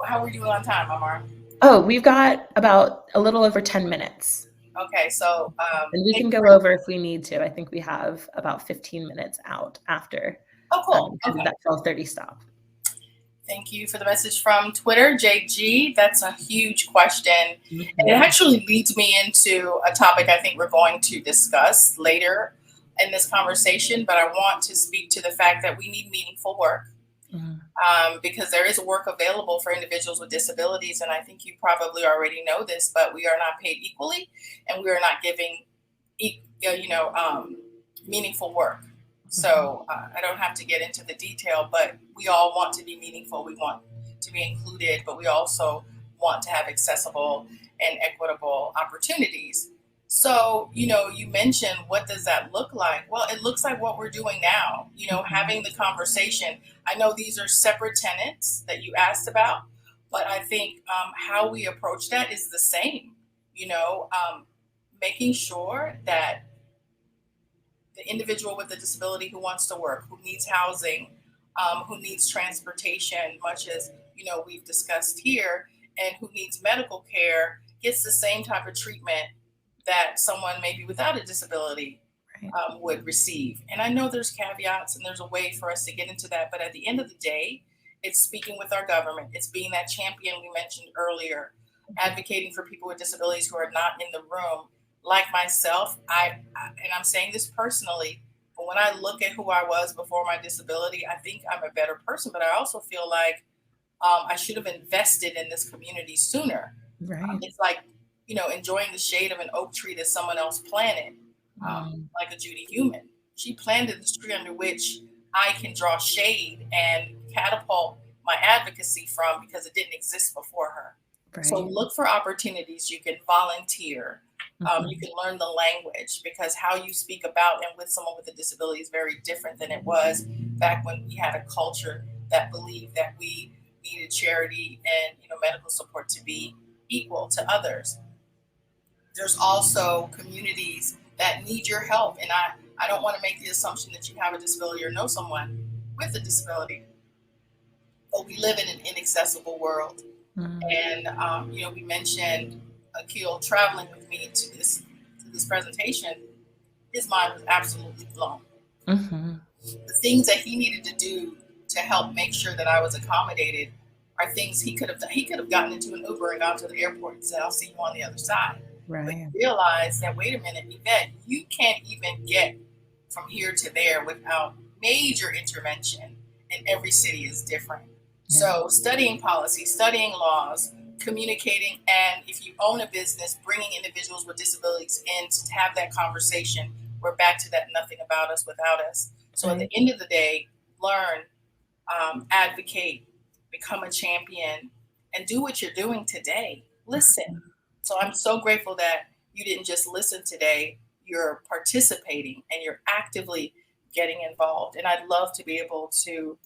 Speaker 3: How are we doing on time, Amar?
Speaker 1: Oh, we've got about a little over 10 minutes.
Speaker 3: Okay, so
Speaker 1: and we can go over if we need to. I think we have about 15 minutes out after
Speaker 3: cool. Okay.
Speaker 1: that 12:30 stop.
Speaker 3: Thank you for the message from Twitter, JG. That's a huge question.
Speaker 1: Mm-hmm.
Speaker 3: And it actually leads me into a topic I think we're going to discuss later in this conversation, but I want to speak to the fact that we need meaningful work. Because there is work available for individuals with disabilities. And I think you probably already know this, but we are not paid equally and we are not giving, meaningful work. So I don't have to get into the detail, but we all want to be meaningful. We want to be included, but we also want to have accessible and equitable opportunities. So, you mentioned, what does that look like? Well, it looks like what we're doing now, having the conversation. I know these are separate tenets that you asked about, but I think how we approach that is the same, making sure that the individual with a disability who wants to work, who needs housing, who needs transportation, much as, we've discussed here, and who needs medical care, gets the same type of treatment that someone maybe without a disability would receive. And I know there's caveats and there's a way for us to get into that, but at the end of the day, it's speaking with our government. It's being that champion we mentioned earlier, advocating for people with disabilities who are not in the room. Like myself, and I'm saying this personally, but when I look at who I was before my disability, I think I'm a better person, but I also feel like I should have invested in this community sooner.
Speaker 1: Right.
Speaker 3: It's like, enjoying the shade of an oak tree that someone else planted, like a Judy Heumann. She planted this tree under which I can draw shade and catapult my advocacy from, because it didn't exist before her. Right. So look for opportunities. You can volunteer. You can learn the language, because how you speak about and with someone with a disability is very different than it was back when we had a culture that believed that we needed charity and medical support to be equal to others. There's also communities that need your help. And I don't want to make the assumption that you have a disability or know someone with a disability, but we live in an inaccessible world. And, we mentioned Akil traveling with me to this presentation. His mind was absolutely blown. The things that he needed to do to help make sure that I was accommodated are things he could have done. He could have gotten into an Uber and gone to the airport and said, I'll see you on the other side. Right. But he realized that, wait a minute, Yvette, you can't even get from here to there without major intervention, and every city is different. Yeah. So studying policy, studying laws, communicating, and if you own a business, bringing individuals with disabilities in to have that conversation. We're back to that nothing about us without us. So at the end of the day, learn, advocate, become a champion, and do what you're doing today. Listen. So I'm so grateful that, you didn't just listen today, you're participating and you're actively getting involved. And I'd love to be able to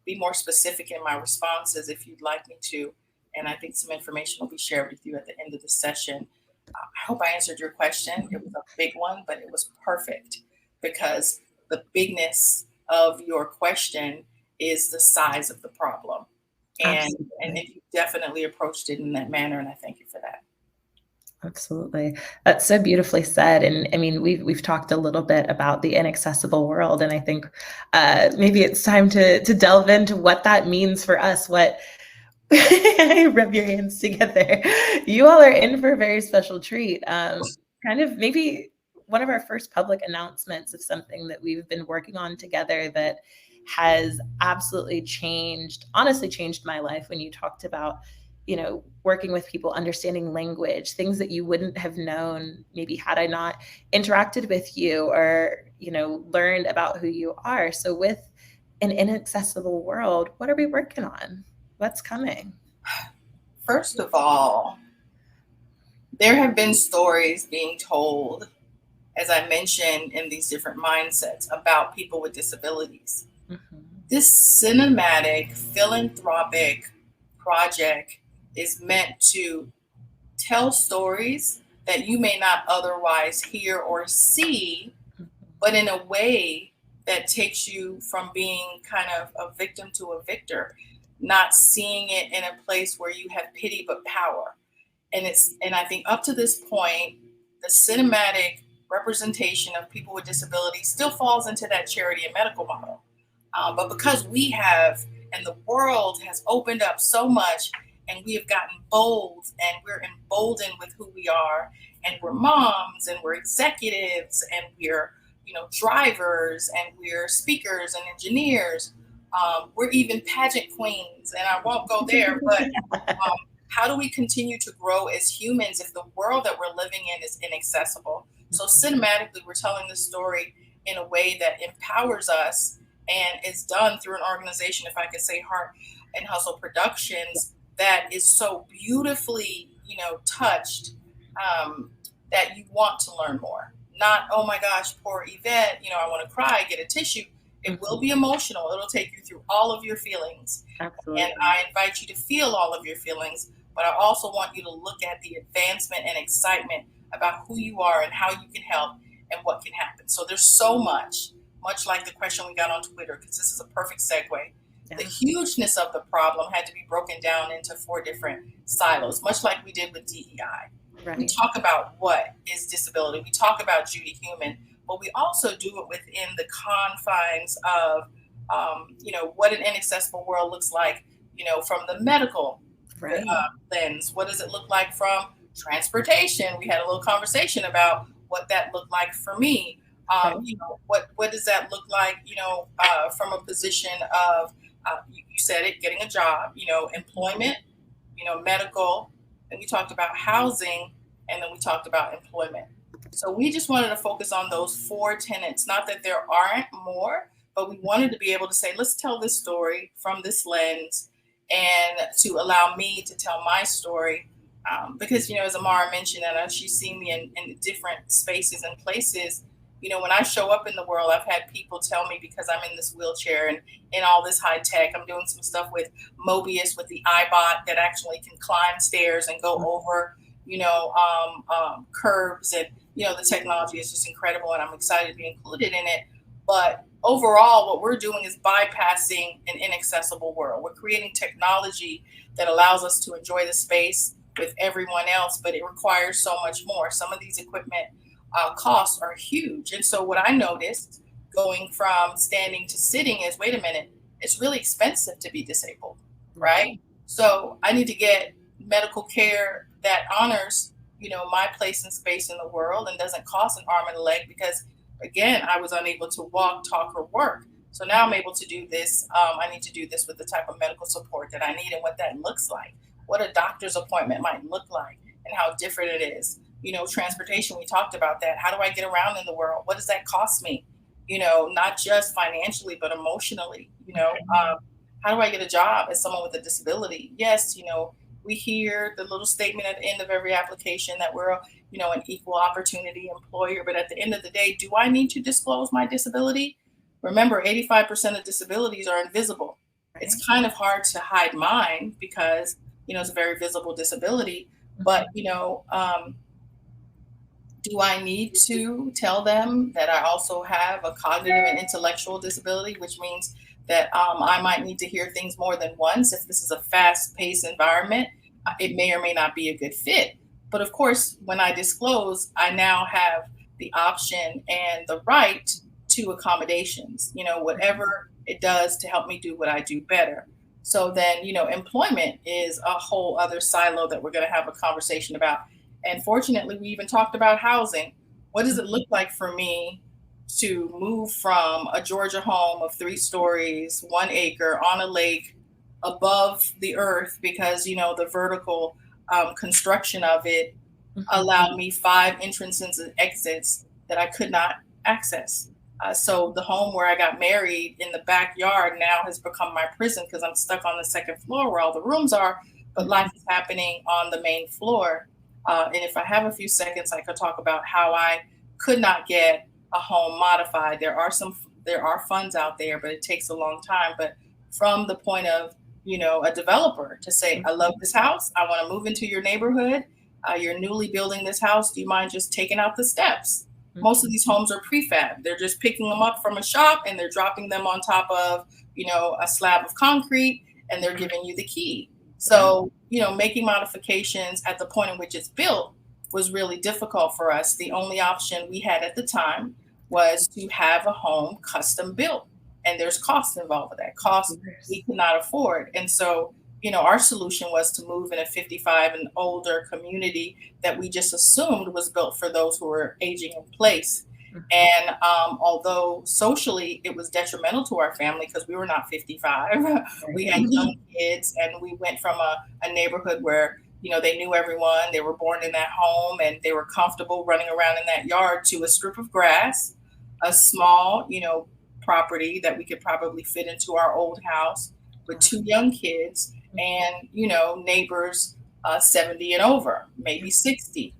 Speaker 3: be more specific in my responses if you'd like me to. And I think some information will be shared with you at the end of the session. I hope I answered your question. It was a big one, but it was perfect because the bigness of your question is the size of the problem. And you definitely approached it in that manner. And I thank you for that.
Speaker 1: Absolutely. That's so beautifully said. And I mean, we've talked a little bit about the inaccessible world, and I think maybe it's time to delve into what that means for us. What rub your hands together. You all are in for a very special treat. Kind of maybe one of our first public announcements of something that we've been working on together that has absolutely honestly changed my life. When you talked about, working with people, understanding language, things that you wouldn't have known maybe had I not interacted with you or, learned about who you are. So with an inaccessible world, what are we working on? What's coming?
Speaker 3: First of all, there have been stories being told, as I mentioned, in these different mindsets about people with disabilities. Mm-hmm. This cinematic, philanthropic project is meant to tell stories that you may not otherwise hear or see, but in a way that takes you from being kind of a victim to a victor, not seeing it in a place where you have pity but power. And I think up to this point, the cinematic representation of people with disabilities still falls into that charity and medical model. But because we have, and the world has opened up so much, and we have gotten bold, and we're emboldened with who we are, and we're moms, and we're executives, and we're, drivers, and we're speakers and engineers. We're even pageant queens, and I won't go there, but how do we continue to grow as humans if the world that we're living in is inaccessible? So cinematically, we're telling the story in a way that empowers us, and it's done through an organization, if I could say Heart and Hustle Productions, that is so beautifully, touched that you want to learn more. Not, oh my gosh, poor Yvette, I want to cry, get a tissue. It will be emotional. It'll take you through all of your feelings.
Speaker 1: Absolutely.
Speaker 3: And I invite you to feel all of your feelings, but I also want you to look at the advancement and excitement about who you are and how you can help and what can happen. So there's so much like the question we got on Twitter, because this is a perfect segue. Yeah. The hugeness of the problem had to be broken down into 4 different silos, much like we did with DEI. Right. We talk about what is disability. We talk about Judy Human, but we also do it within the confines of, what an inaccessible world looks like, from the medical lens. What does it look like from transportation? We had a little conversation about what that looked like for me. What does that look like, from a position of, you said it, getting a job, employment, medical, and we talked about housing, and then we talked about employment. So we just wanted to focus on those 4 tenets, not that there aren't more, but we wanted to be able to say, let's tell this story from this lens, and to allow me to tell my story. Because, as Amara mentioned, and she's seen me in different spaces and places, when I show up in the world, I've had people tell me, because I'm in this wheelchair and in all this high tech, I'm doing some stuff with Mobius, with the iBot that actually can climb stairs and go over, curbs, and, the technology is just incredible, and I'm excited to be included in it. But overall, what we're doing is bypassing an inaccessible world. We're creating technology that allows us to enjoy the space with everyone else, but it requires so much more. Some of these equipment costs are huge. And so what I noticed going from standing to sitting is, wait a minute, it's really expensive to be disabled, right? So I need to get medical care that honors, my place and space in the world and doesn't cost an arm and a leg, because again, I was unable to walk, talk, or work. So now I'm able to do this. I need to do this with the type of medical support that I need and what that looks like, what a doctor's appointment might look like, and how different it is. Transportation, we talked about that. How do I get around in the world? What does that cost me? Not just financially, but emotionally. How do I get a job as someone with a disability? Yes, We hear the little statement at the end of every application that we're, an equal opportunity employer. But at the end of the day, do I need to disclose my disability? Remember, 85% of disabilities are invisible.
Speaker 1: Right.
Speaker 3: It's kind of hard to hide mine because, it's a very visible disability. But, do I need to tell them that I also have a cognitive and intellectual disability, which means that I might need to hear things more than once? If this is a fast-paced environment, it may or may not be a good fit. But of course, when I disclose, I now have the option and the right to accommodations, whatever it does to help me do what I do better. So then, employment is a whole other silo that we're going to have a conversation about. And fortunately, we even talked about housing. What does it look like for me to move from a Georgia home of 3 stories, 1 acre on a lake above the earth because, the vertical construction of it allowed me 5 entrances and exits that I could not access. So the home where I got married in the backyard now has become my prison because I'm stuck on the 2nd floor where all the rooms are, but life is happening on the main floor. And if I have a few seconds, I could talk about how I could not get a home modified. There are funds out there, but it takes a long time. But from the point of, a developer to say, I love this house. I want to move into your neighborhood. You're newly building this house. Do you mind just taking out the steps? Most of these homes are prefab. They're just picking them up from a shop and they're dropping them on top of, a slab of concrete and they're giving you the key. So, making modifications at the point in which it's built was really difficult for us. The only option we had at the time was to have a home custom built. And there's cost involved with that. Cost we could not afford. And so, our solution was to move in a 55 and older community that we just assumed was built for those who were aging in place. And although socially it was detrimental to our family because we were not 55, we had young kids, and we went from a neighborhood where, they knew everyone, they were born in that home and they were comfortable running around in that yard, to a strip of grass, a small, property that we could probably fit into our old house with 2 young kids and, neighbors 70 and over, maybe 60.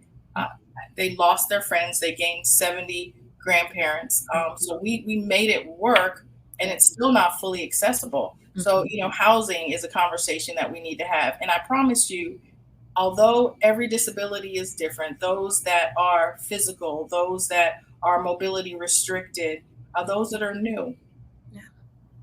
Speaker 3: They lost their friends. They gained 70 grandparents. So we made it work, and it's still not fully accessible. So, housing is a conversation that we need to have. And I promise you, although every disability is different, those that are physical, those that are mobility restricted, those that are new,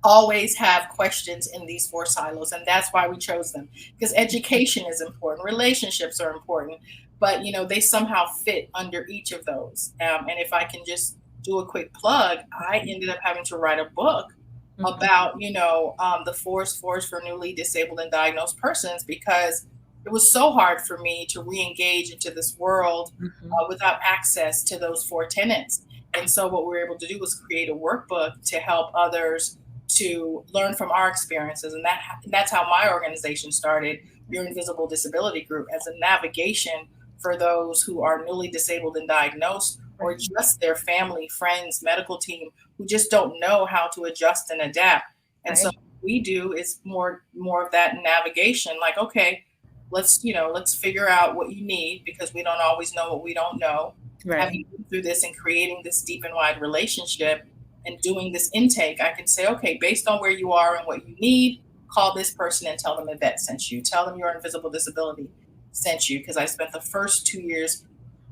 Speaker 3: always have questions in these 4 silos. And that's why we chose them, because education is important. Relationships are important. But, they somehow fit under each of those. And if I can just do a quick plug, I ended up having to write a book about, the 4 scores for newly disabled and diagnosed persons, because it was so hard for me to re-engage into this world without access to those 4 tenets. And so what we were able to do was create a workbook to help others to learn from our experiences. And that's how my organization started, Your Invisible Disability Group, as a navigation for those who are newly disabled and diagnosed, or just their family, friends, medical team who just don't know how to adjust and adapt. And so what we do is more of that navigation, like, okay, let's figure out what you need, because we don't always know what we don't know. Having been through this and creating this deep and wide relationship and doing this intake, I can say, okay, based on where you are and what you need, call this person and tell them Yvette sent you. Tell them Your Invisible Disability sent you, because I spent the first 2 years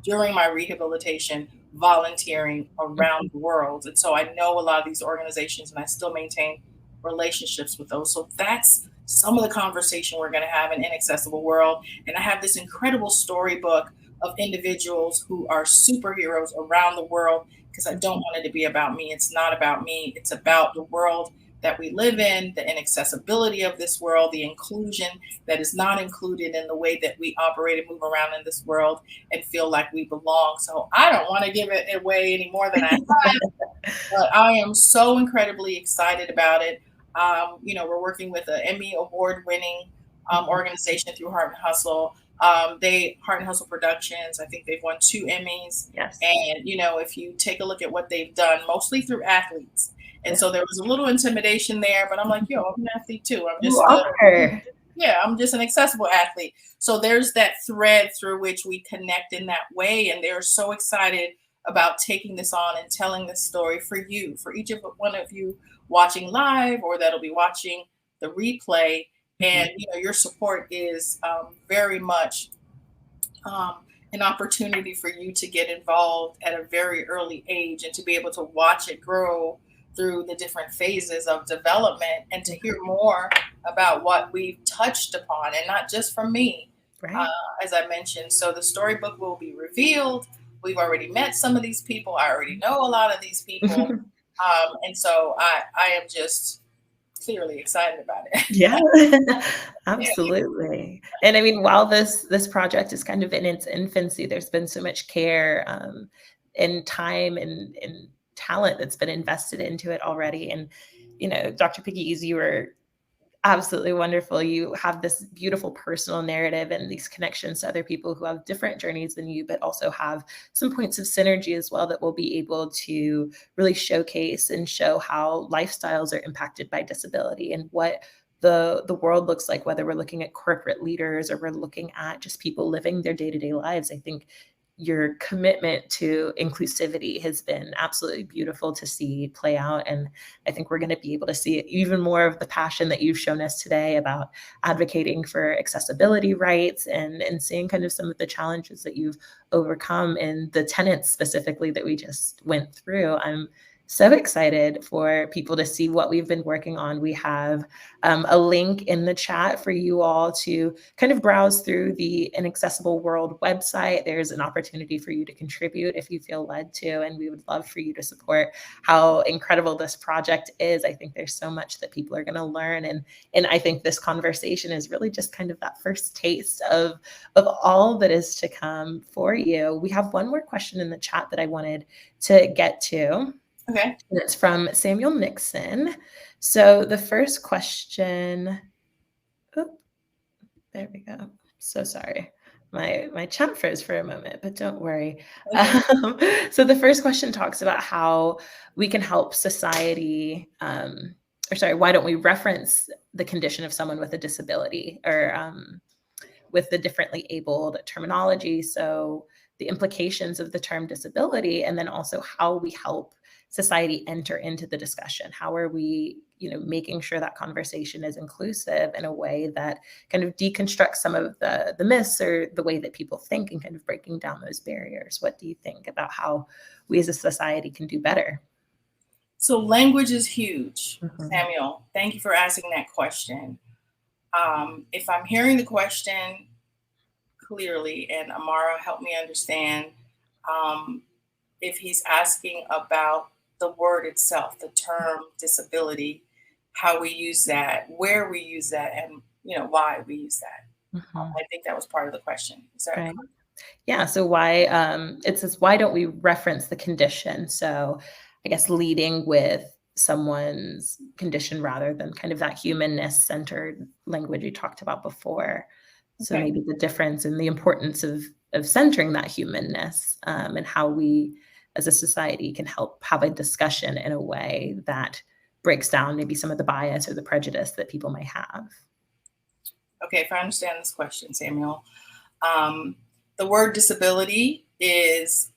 Speaker 3: during my rehabilitation volunteering around the world. And so I know a lot of these organizations, and I still maintain relationships with those. So that's some of the conversation we're going to have in Inaccessible World. And I have this incredible storybook of individuals who are superheroes around the world, because I don't want it to be about me. It's not about me. It's about the world that we live in, the inaccessibility of this world, the inclusion that is not included in the way that we operate and move around in this world and feel like we belong. So I don't want to give it away any more than I have, but I am so incredibly excited about it. We're working with an Emmy award-winning organization through Heart and Hustle. Heart and Hustle Productions, I think they've won 2 Emmys.
Speaker 1: Yes.
Speaker 3: And, if you take a look at what they've done, mostly through athletes. And so there was a little intimidation there, but I'm like, I'm an athlete too. I'm just Yeah, I'm just an accessible athlete. So there's that thread through which we connect in that way. And they're so excited about taking this on and telling this story for you, for each of one of you watching live or that'll be watching the replay. And your support is very much an opportunity for you to get involved at a very early age and to be able to watch it grow through the different phases of development and to hear more about what we've touched upon, and not just from me,
Speaker 1: Right.
Speaker 3: as I mentioned. So the storybook will be revealed. We've already met some of these people. I already know a lot of these people. And so I am just clearly excited about it.
Speaker 1: Yeah, absolutely. And I mean, while this project is kind of in its infancy, there's been so much care and time and talent that's been invested into it already. And Dr. Pegues, you were absolutely wonderful. You have this beautiful personal narrative and these connections to other people who have different journeys than you, but also have some points of synergy as well that will be able to really showcase and show how lifestyles are impacted by disability and what the world looks like, whether we're looking at corporate leaders or we're looking at just people living their day-to-day lives. I think your commitment to inclusivity has been absolutely beautiful to see play out. And I think we're going to be able to see even more of the passion that you've shown us today about advocating for accessibility rights and seeing kind of some of the challenges that you've overcome and the tenets specifically that we just went through. I'm so excited for people to see what we've been working on. We have a link in the chat for you all to kind of browse through the Inaccessible World website. There's an opportunity for you to contribute if you feel led to, and we would love for you to support how incredible this project is. I think there's so much that people are going to learn, and I think this conversation is really just kind of that first taste of all that is to come for you. We have one more question in the chat that I wanted to get to.
Speaker 3: Okay.
Speaker 1: And it's from Samuel Nixon. So the first question, there we go. So sorry. My chat froze for a moment, but don't worry.
Speaker 3: Okay.
Speaker 1: So the first question talks about how we can help society, why don't we reference the condition of someone with a disability or with the differently abled terminology. So the implications of the term disability, and then also how we help society enter into the discussion. How are we, making sure that conversation is inclusive in a way that kind of deconstructs some of the myths or the way that people think and kind of breaking down those barriers? What do you think about how we as a society can do better?
Speaker 3: So language is huge, Samuel. Thank you for asking that question. If I'm hearing the question clearly, and Amara helped me understand, if he's asking about the word itself, the term disability, how we use that, where we use that, and why we use that. I think that was part of the question. Is that
Speaker 1: right? Yeah. So why it says, why don't we reference the condition? So I guess leading with someone's condition rather than kind of that humanness centered language we talked about before. So
Speaker 3: Okay.
Speaker 1: maybe the difference and the importance of centering that humanness and how we as a society can help have a discussion in a way that breaks down maybe some of the bias or the prejudice that people may have.
Speaker 3: Okay, if I understand this question, Samuel, the word disability is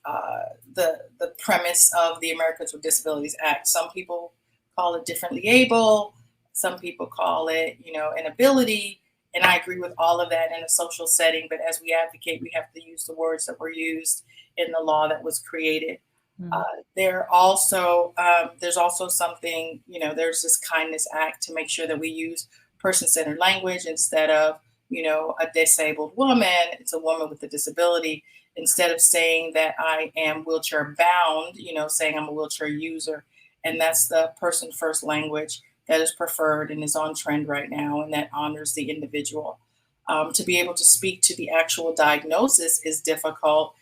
Speaker 3: the premise of the Americans with Disabilities Act. Some people call it differently able. Some people call it, an ability. And I agree with all of that in a social setting. But as we advocate, we have to use the words that were used in the law that was created. There's also something, there's this Kindness Act to make sure that we use person-centered language instead of, a disabled woman. It's a woman with a disability. Instead of saying that I am wheelchair bound, saying I'm a wheelchair user. And that's the person first language that is preferred and is on trend right now, and that honors the individual. To be able to speak to the actual diagnosis is difficult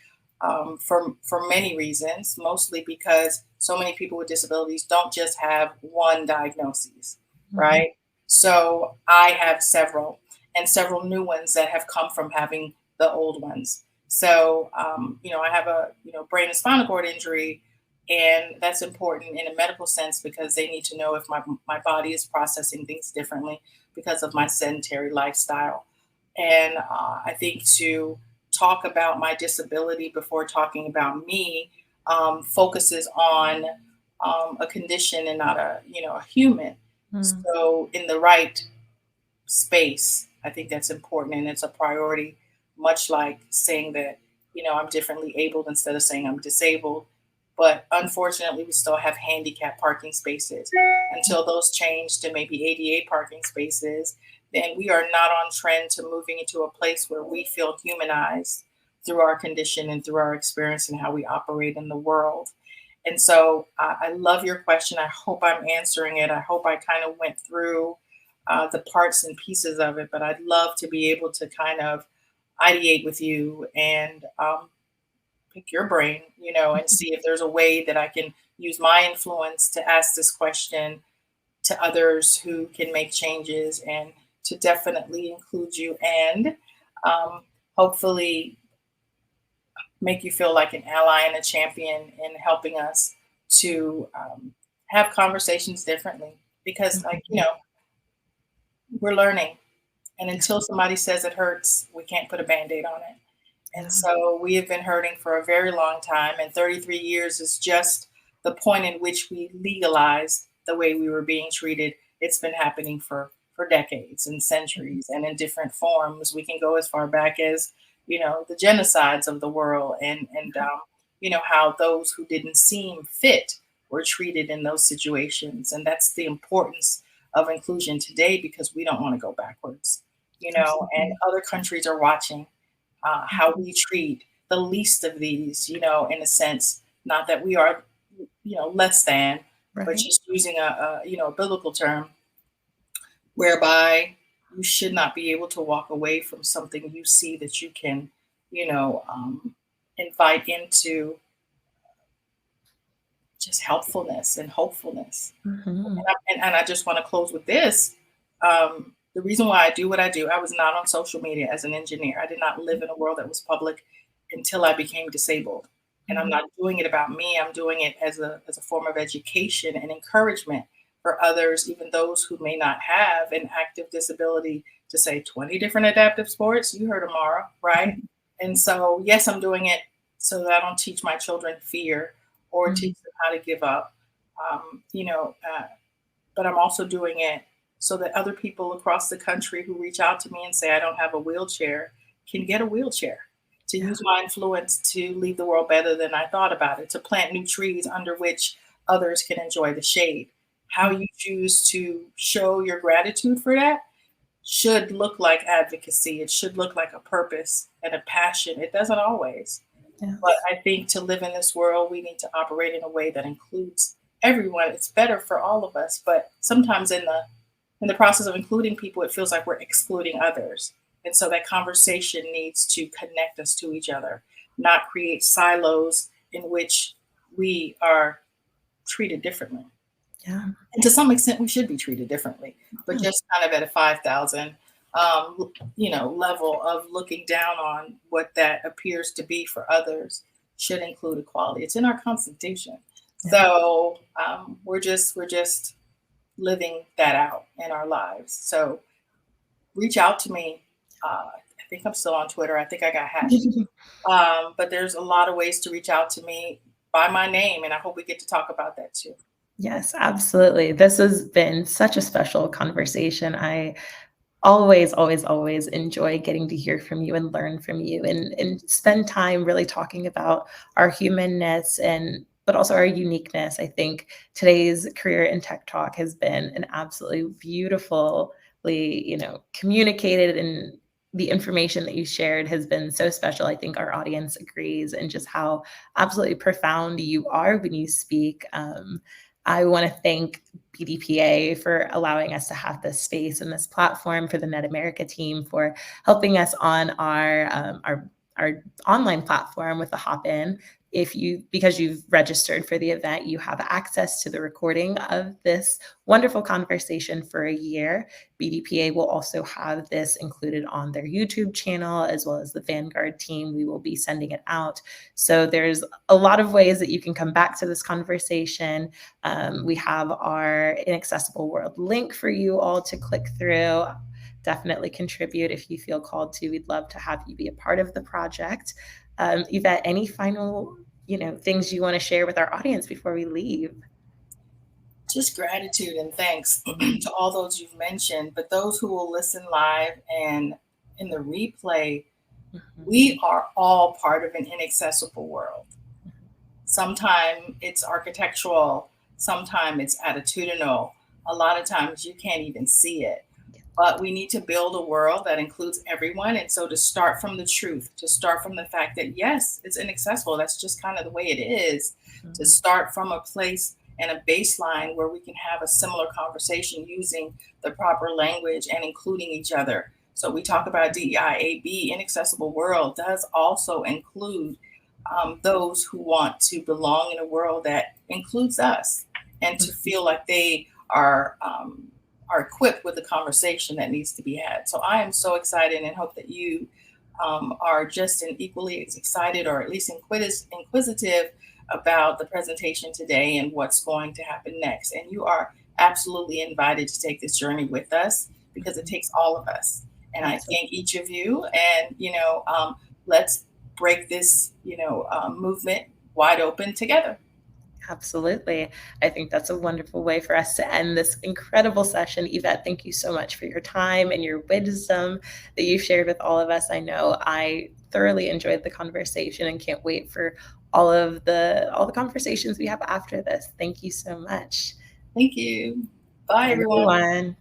Speaker 3: for many reasons, mostly because so many people with disabilities don't just have one diagnosis, right? So I have several, and several new ones that have come from having the old ones. So, I have a, brain and spinal cord injury, and that's important in a medical sense because they need to know if my body is processing things differently. because of my sedentary lifestyle. And I think to talk about my disability before talking about me focuses on a condition and not a human. So in the right space, I think that's important, and it's a priority, much like saying that, I'm differently abled instead of saying I'm disabled. But unfortunately, we still have handicap parking spaces. Until those change to maybe ADA parking spaces, then we are not on trend to moving into a place where we feel humanized through our condition and through our experience and how we operate in the world. And so I love your question. I hope I'm answering it. I hope I kind of went through the parts and pieces of it, but I'd love to be able to kind of ideate with you and pick your brain, and see if there's a way that I can use my influence to ask this question to others who can make changes, and to definitely include you, and hopefully make you feel like an ally and a champion in helping us to have conversations differently. Because, we're learning. And until somebody says it hurts, we can't put a Band-Aid on it. And so we have been hurting for a very long time. And 33 years is just the point in which we legalized the way we were being treated. It's been happening for decades and centuries, and in different forms. We can go as far back as, the genocides of the world, and how those who didn't seem fit were treated in those situations. And that's the importance of inclusion today, because we don't want to go backwards, and other countries are watching how we treat the least of these, in a sense, not that we are, less than, but just using a biblical term, whereby you should not be able to walk away from something you see that you can, invite into just helpfulness and hopefulness. And I just want to close with this. The reason why I do what I do, I was not on social media as an engineer. I did not live in a world that was public until I became disabled. And I'm not doing it about me. I'm doing it as a form of education and encouragement for others, even those who may not have an active disability, to say 20 different adaptive sports. You heard Amara, right? And so, yes, I'm doing it so that I don't teach my children fear or teach them how to give up, but I'm also doing it so that other people across the country who reach out to me and say, I don't have a wheelchair, can get a wheelchair, to use my influence to leave the world better than I thought about it, to plant new trees under which others can enjoy the shade. How you choose to show your gratitude for that should look like advocacy. It should look like a purpose and a passion. It doesn't always. But I think to live in this world, we need to operate in a way that includes everyone. It's better for all of us. But sometimes in the process of including people, it feels like we're excluding others. And so that conversation needs to connect us to each other, not create silos in which we are treated differently. And to some extent, we should be treated differently, but just kind of at a 5,000, level of looking down on what that appears to be for others should include equality. It's in our Constitution. So we're just living that out in our lives. So reach out to me. I think I'm still on Twitter. I think I got hacked. But there's a lot of ways to reach out to me by my name, and I hope we get to talk about that too.
Speaker 1: Yes, absolutely. This has been such a special conversation. I always, always, always enjoy getting to hear from you and learn from you, and spend time really talking about our humanness, but also our uniqueness. I think today's Career in Tech Talk has been an absolutely beautifully, communicated, and the information that you shared has been so special. I think our audience agrees, and just how absolutely profound you are when you speak. I want to thank BDPA for allowing us to have this space and this platform, for the Net.America team for helping us on our online platform with the Hop In. because you've registered for the event, you have access to the recording of this wonderful conversation for a year. BDPA will also have this included on their YouTube channel, as well as the Vanguard team. We will be sending it out. So there's a lot of ways that you can come back to this conversation. We have our Inaccessible World link for you all to click through. Definitely contribute if you feel called to. We'd love to have you be a part of the project. Yvette, any final, things you want to share with our audience before we leave?
Speaker 3: Just gratitude and thanks to all those you've mentioned, but those who will listen live and in the replay, we are all part of an inaccessible world. Sometimes it's architectural, sometimes it's attitudinal. A lot of times you can't even see it. But we need to build a world that includes everyone. And so to start from the truth, to start from the fact that, yes, it's inaccessible. That's just kind of the way it is. To start from a place and a baseline where we can have a similar conversation using the proper language and including each other. So we talk about DEIAB, Inaccessible World, does also include those who want to belong in a world that includes us and to feel like they are equipped with the conversation that needs to be had. So I am so excited and hope that you are just equally as excited, or at least inquisitive about the presentation today and what's going to happen next. And you are absolutely invited to take this journey with us, because it takes all of us. And I thank each of you. And, let's break this, movement wide open together.
Speaker 1: Absolutely. I think that's a wonderful way for us to end this incredible session. Yvette, thank you so much for your time and your wisdom that you've shared with all of us. I know I thoroughly enjoyed the conversation and can't wait for all the conversations we have after this. Thank you so much.
Speaker 3: Thank you. Bye, everyone.